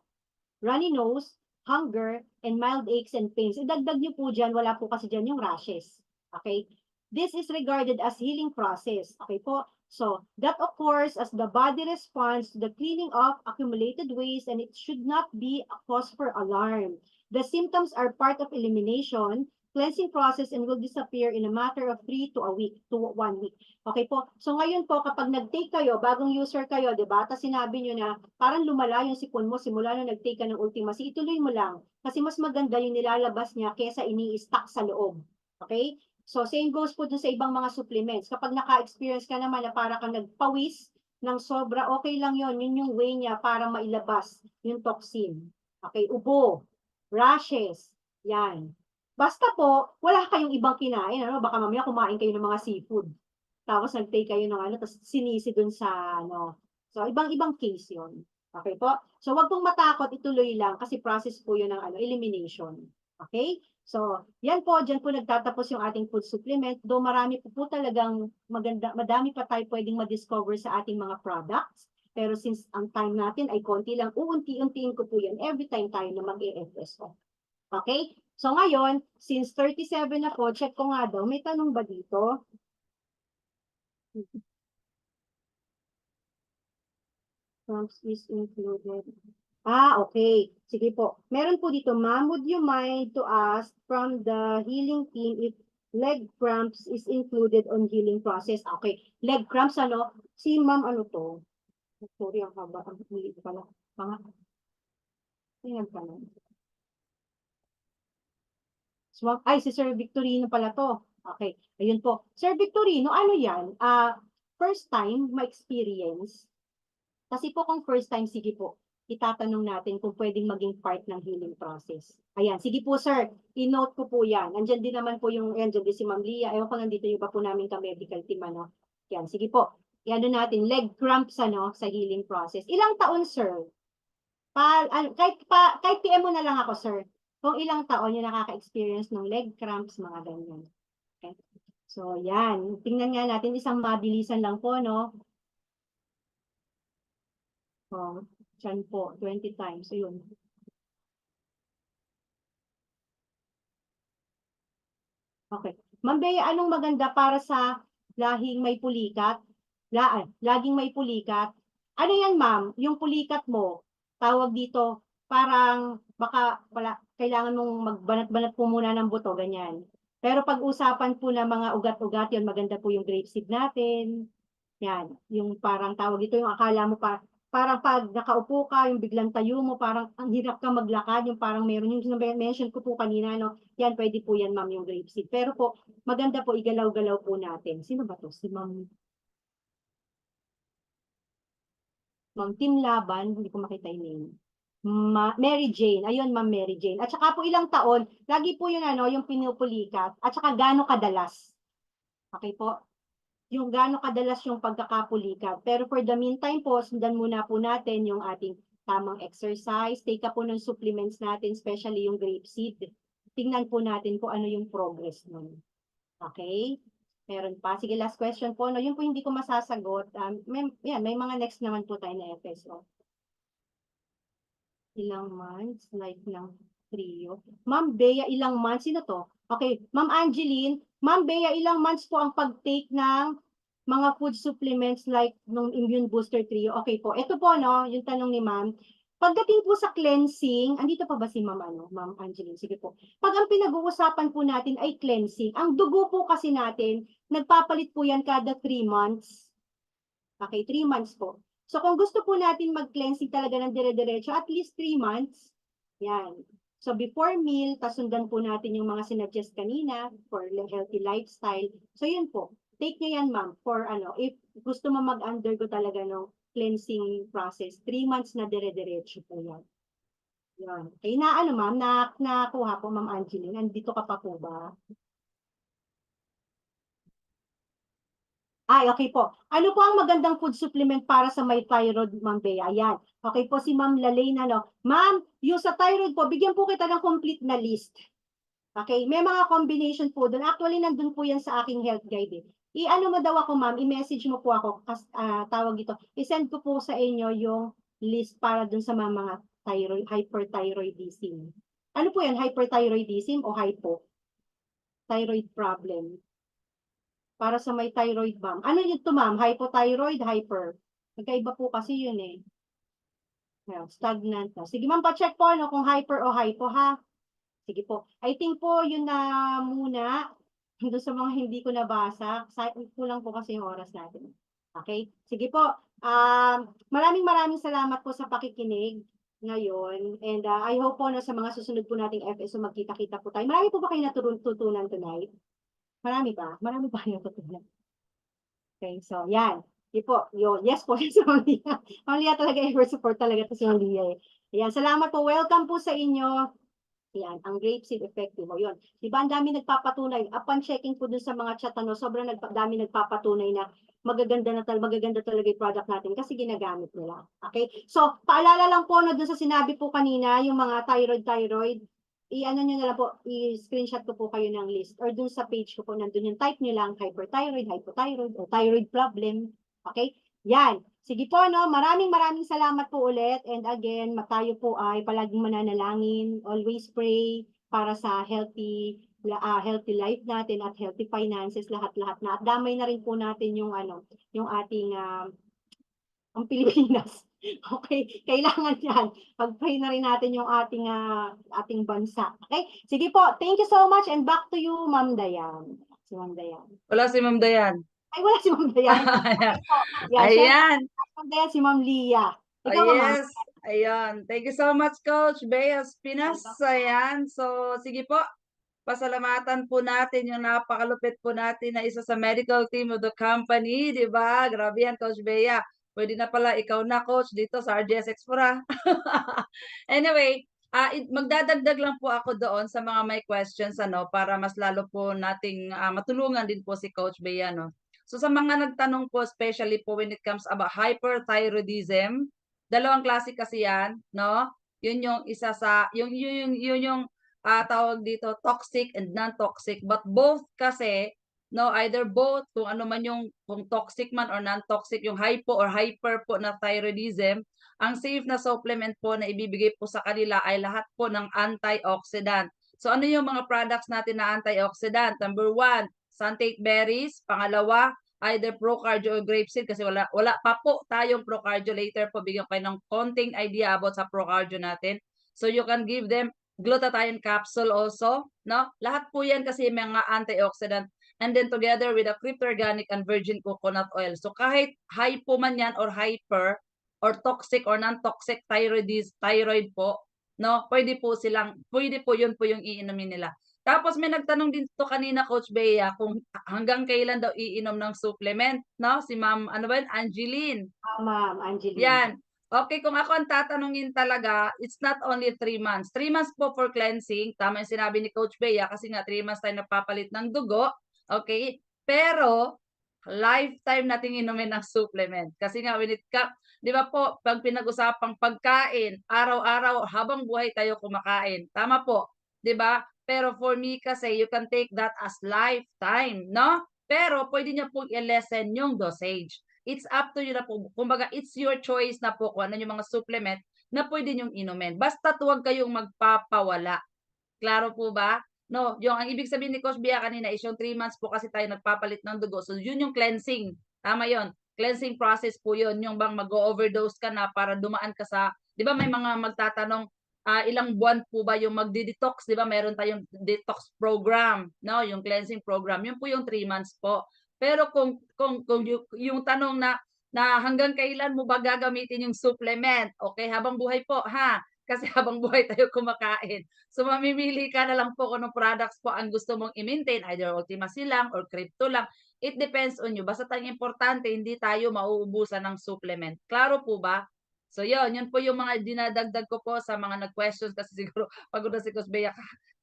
runny nose, hunger, and mild aches and pains. Idagdag nyo po dyan, wala po kasi dyan yung rashes. Okay? This is regarded as healing process. Okay po? So, that occurs as the body responds to the cleaning of accumulated waste and it should not be a cause for alarm. The symptoms are part of elimination, cleansing process, and will disappear in a matter of 3 to 1 week. Okay po? So, ngayon po, kapag nag-take kayo, bagong user kayo, di ba? Tapos sinabi nyo na parang lumala yung sipon mo simula nung nag-take ka ng Ultimasi, ituloy mo lang. Kasi mas maganda yung nilalabas niya kesa ini-stack sa loob. Okay? So, same goes po dun sa ibang mga supplements. Kapag naka-experience ka naman na para kang nagpawis ng sobra, okay lang yon. Yun yung way niya para mailabas yung toxin. Okay, ubo, rashes, yan. Basta po, wala kayong ibang kinain. Ano? Baka mamaya kumain kayo ng mga seafood. Tapos nag-take kayo ng tapos sinisi dun sa, So, ibang-ibang case yon. Okay po? So, wag pong matakot, ituloy lang kasi process po yun ng elimination. Okay? So, yan po, dyan po nagtatapos yung ating food supplement. Though marami po talagang madami pa tayo pwedeng ma-discover sa ating mga products. Pero since ang time natin ay konti lang, uunti-untiin ko po yan every time tayo na mag-e-FSO. Okay? So ngayon, since 37 na po, check ko nga daw, may tanong ba dito? Trumps is included. Okay. Sige po. Meron po dito, ma'am, would you mind to ask from the healing team if leg cramps is included on healing process? Okay. Leg cramps, ano? Si ma'am, ano to? Sorry, ang haba. Ang hili pala. Tingnan pa lang. Ay, si Sir Victorino pala to. Okay. Ayun po. Sir Victorino, ano yan? First time ma-experience? Kasi po kung first time, sige po, itatanong natin kung pwedeng maging part ng healing process. Ayan, sige po sir, i-note ko po yan. Andyan din naman po yung, andyan din si Ma'am Lia. Ewan ko nandito yung pa po namin ka-medical team, ano. Yan, sige po. Yan natin, leg cramps, ano, sa healing process. Ilang taon, sir? Kahit PM mo na lang ako, sir. Kung ilang taon yung nakaka-experience ng leg cramps, mga ganyan. Okay. So, yan. Tingnan nga natin, isang mabilisan lang po, no? Diyan po, 20 times. So, yun. Okay. Ma'am Bea, anong maganda para sa lahing may pulikat? Laging may pulikat. Ano yan, ma'am? Yung pulikat mo, tawag dito, parang baka kailangan mong magbanat-banat po muna ng buto, ganyan. Pero pag-usapan po ng mga ugat-ugat, yun, maganda po yung grapeseed natin. Yan, yung parang tawag dito, yung akala mo parang pag nakaupo ka, yung biglang tayo mo, parang ang hirap ka maglakad, yung parang meron yung mention ko po kanina, no? Yan, pwede po yan, ma'am, yung grapeseed. Pero po, maganda po, igalaw-galaw po natin. Sino ba to? Si Ma'am Team Laban, hindi ko makita yung name. Mary Jane. Ayun, Ma'am Mary Jane. At saka po ilang taon, lagi po yun, yung pinupulikat. At saka gaano kadalas. Okay po? Yung gaano kadalas yung pagkakapulikat. Pero for the meantime po, sundan muna po natin yung ating tamang exercise. Take up po ng supplements natin, especially yung grapeseed. Tingnan po natin kung ano yung progress nun. Okay? Meron pa. Sige, last question po. No, yun po hindi ko masasagot. May mga next naman po tayo na FSO. Ilang months? Like ng trio. Ma'am Bea, ilang months? Sino to? Okay. Ma'am Angeline, Ma'am Bea, ilang months po ang pag-take ng mga food supplements like nung immune booster trio? Okay po. Ito po, no, yung tanong ni ma'am. Pagdating po sa cleansing, andito pa ba si ma'am, ma'am Angeline? Sige po. Pag ang pinag-uusapan po natin ay cleansing, ang dugo po kasi natin, nagpapalit po yan kada 3 months. Okay, 3 months po. So kung gusto po natin mag-cleansing talaga ng dire-diretso, at least 3 months, Yan. So before meal, sundan po natin yung mga sinuggest kanina for healthy lifestyle. So yun po. Take nyo yan, ma'am, for if gusto mo mag-undergo talaga ng cleansing process, 3 months na dire-diretso po yan. Yan. Okay, ma'am, nakuha po, Ma'am Angeline. Nandito ka pa po ba? Ay, okay po. Ano po ang magandang food supplement para sa may thyroid, Ma'am Bea? Ayan. Okay po si Ma'am Lalaine, Ma'am, yung sa thyroid po, bigyan po kita ng complete na list. Okay, may mga combination po doon. Actually, nandun po yan sa aking health guide. I-ano mo daw ako, ma'am, i-message mo po ako, tawag ito, i-send ko po sa inyo yung list para dun sa mga thyroid, hyperthyroidism. Ano po yan, hyperthyroidism o hypo? Thyroid problem. Para sa may thyroid, ma'am. Ano yun to, ma'am? Hypothyroid, hyper. Magkaiba po kasi yun eh. Stagnant. Sige, ma'am, pa-check po kung hyper o hypo, ha? Sige po. I think po yun na muna. Doon sa mga hindi ko nabasa. Kulang po kasi yung oras natin. Okay? Sige po. Maraming salamat po sa pakikinig ngayon. And I hope po na sa mga susunod po nating FSO magkita-kita po tayo. Marami po ba kayo natutunan tonight? Marami ba? Marami ba kayo natutunan? Okay, so yan. Sige po. Yes po, si Ma'am Lia. Ma'am Lia talaga, ever support talaga to si Ma'am Lia. Ayan, salamat po. Welcome po sa inyo. Yan, ang grapeseed effective mo yun. Diba, ang dami nagpapatunay. Upon checking po dun sa mga chat, sobrang dami nagpapatunay na magaganda talaga yung product natin kasi ginagamit nila. Okay? So, paalala lang po na dun sa sinabi po kanina, yung mga thyroid, i-ano nyo na lang po, i-screenshot ko po kayo ng list or dun sa page ko po, nandun yung type nyo lang, hyperthyroid, hypothyroid, o thyroid problem. Okay? Yan. Sige po, maraming salamat po ulit. And again, tayo po ay palaging mananalangin, always pray para sa healthy life natin at healthy finances, lahat-lahat na. At damay na rin po natin yung ating ang Pilipinas. Okay, kailangan yan. Pag-pray na rin natin yung ating bansa. Okay? Sige po, thank you so much and back to you, Ma'am Dayan. Si Ma'am Dayan. Wala si Ma'am Dayan. Ay, wala si Ma'am Dayan. Okay po. Yan, Ayan. Ma'am Dayan, si Ma'am Lia. Ikaw ba, Ma'am? Yes. Ayan. Thank you so much, Coach Bea Espinas. Ayan. So, sige po. Pasalamatan po natin yung napakalupit po natin na isa sa medical team of the company, di ba? Grabe yan, Coach Bea. Pwede na pala ikaw na, Coach, dito sa RGS Explora. Anyway, magdadagdag lang po ako doon sa mga may questions, para mas lalo po nating matulungan din po si Coach Bea, no? So sa mga nagtanong po, especially po when it comes about hyperthyroidism, dalawang klase kasi yan, no? Yun yung isa sa, yung tawag dito, toxic and non-toxic. But both kasi, no, either both, kung ano man yung, kung toxic man or non-toxic, yung hypo or hyper po na thyroidism, ang safe na supplement po na ibibigay po sa kanila ay lahat po ng antioxidant. So ano yung mga products natin na antioxidant? Number 1, suntate berries. Pangalawa, either procardio or grapeseed kasi wala pa po tayong procardio. Later po bigyan kayo ng konting idea about sa procardio natin. So you can give them glutathione capsule also, no? Lahat po yan kasi mga antioxidant. And then together with a cryptorganic and virgin coconut oil. So kahit hypo man yan or hyper or toxic or non-toxic thyroid po, no? Pwede po yun po yung iinumin nila. Tapos may nagtanong din to kanina, Coach Bea, kung hanggang kailan daw iinom ng supplement, no? Si Ma'am, ano ba yun? Angeline. Ma'am Angeline. Yan. Okay, kung ako ang tatanungin talaga, it's not only 3 months. 3 months po for cleansing. Tama yung sinabi ni Coach Bea kasi nga 3 months tayo nagpapalit ng dugo. Okay? Pero, lifetime nating inumin ng supplement. Kasi nga, di ba po, pag pinag-usapang pagkain, araw-araw, habang buhay tayo kumakain. Tama po. Di ba? Pero for me kasi, you can take that as lifetime, no? Pero, pwede niya pong i-lessen yung dosage. It's up to you na po. Kumbaga, it's your choice na po kung ano yung mga supplement na pwede nyong inumin. Basta huwag kayong magpapawala. Klaro po ba? No, yung ang ibig sabihin ni Coach Bia kanina is yung 3 months po kasi tayo nagpapalit ng dugo. So, yun yung cleansing. Tama yun. Cleansing process po yun. Yung bang mag-overdose ka na para dumaan ka sa, di ba may mga magtatanong, ilang buwan po ba yung magdi-detox? Di ba meron tayong detox program, no? Yung cleansing program. Yun po yung 3 months po. Pero kung yung tanong na hanggang kailan mo ba gagamitin yung supplement? Okay, habang buhay po, ha? kasi habang buhay tayo kumakain. So mamimili ka na lang po kung anong products po ang gusto mong i-maintain, either Ultimacy lang or Crypto lang. It depends on you. Basta ang importante, hindi tayo mauubusan ng supplement. Klaro po ba? So yun po yung mga dinadagdag ko po sa mga nag-questions kasi siguro pagod na si Coach Bea.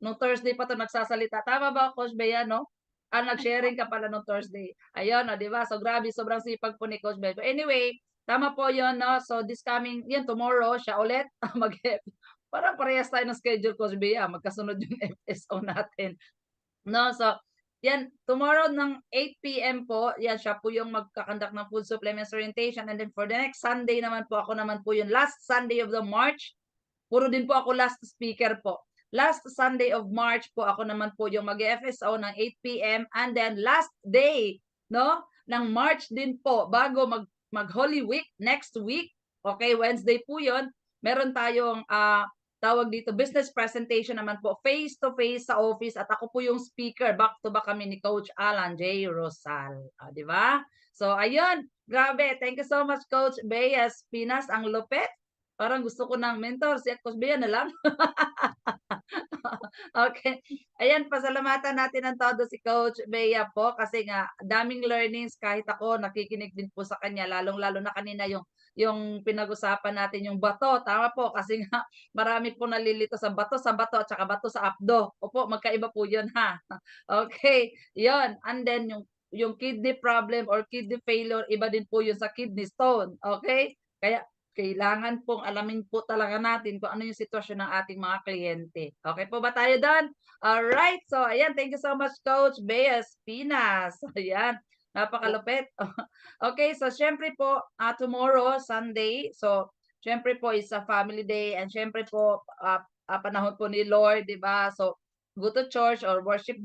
Nung Thursday pa to nagsasalita. Tama ba, Coach Bea, no? Nag-sharing ka pala nung Thursday. Ayun, di ba? So grabe, sobrang sipag po ni Coach Bea. But anyway, tama po yun, no? So this coming, yun, tomorrow, siya ulit mag parang parehas tayo ng schedule, Coach Bea. Magkasunod yung FSO natin. No, so, yan, tomorrow ng 8 p.m. po, yan, siya po yung magkakandak ng food supplements orientation. And then for the next Sunday naman po, ako naman po yung last Sunday of the March. Puro din po ako last speaker po. Last Sunday of March po, ako naman po yung mag-FSO ng 8 p.m. And then last day, no, ng March din po, bago mag Holy Week, next week, okay, Wednesday po yun, meron tayong tawag dito, business presentation naman po, face-to-face sa office at ako po yung speaker, back-to-back kami ni Coach Alan J. Rosal. Di ba? So, ayun, grabe. Thank you so much, Coach Bea Espinas. Ang lupet. Parang gusto ko ng mentor, si Coach Bea na lang. Okay. Ayan, pasalamatan natin ng todo si Coach Bea po kasi nga daming learnings kahit ako nakikinig din po sa kanya lalong-lalo na kanina yung pinag-usapan natin yung bato. Tama po kasi nga marami po nalilito sa bato at saka bato sa abdo. Opo, magkaiba po 'yun ha. Okay. 'Yon. And then yung kidney problem or kidney failure, iba din po 'yun sa kidney stone. Okay? Kaya kailangan pong alamin po talaga natin kung ano yung sitwasyon ng ating mga kliyente. Okay po ba tayo doon? Alright. So, ayan. Thank you so much, Coach Bea Espinas. Ayan. Napakalupit. Okay. So, syempre po, tomorrow, Sunday. So, syempre po, is a family day. And syempre po, panahon po ni Lord, di ba? So, go to church or worship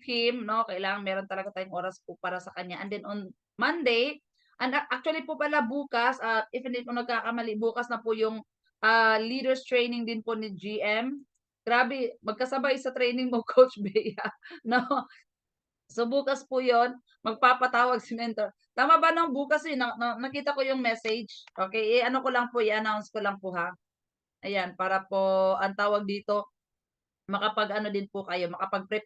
Him, no? Kailangan meron talaga tayong oras po para sa Kanya. And then on Monday, and actually po pala bukas, if hindi po nagkakamali, bukas na po yung leaders training din po ni GM. Grabe, magkasabay sa training mo, Coach Bea. No? So bukas po yon magpapatawag si mentor. Tama ba nang bukas nakita ko yung message? Okay, ano ko lang po, i-announce ko lang po ha. Ayan, para po ang tawag dito, makapag-ano din po kayo, makapag-prepare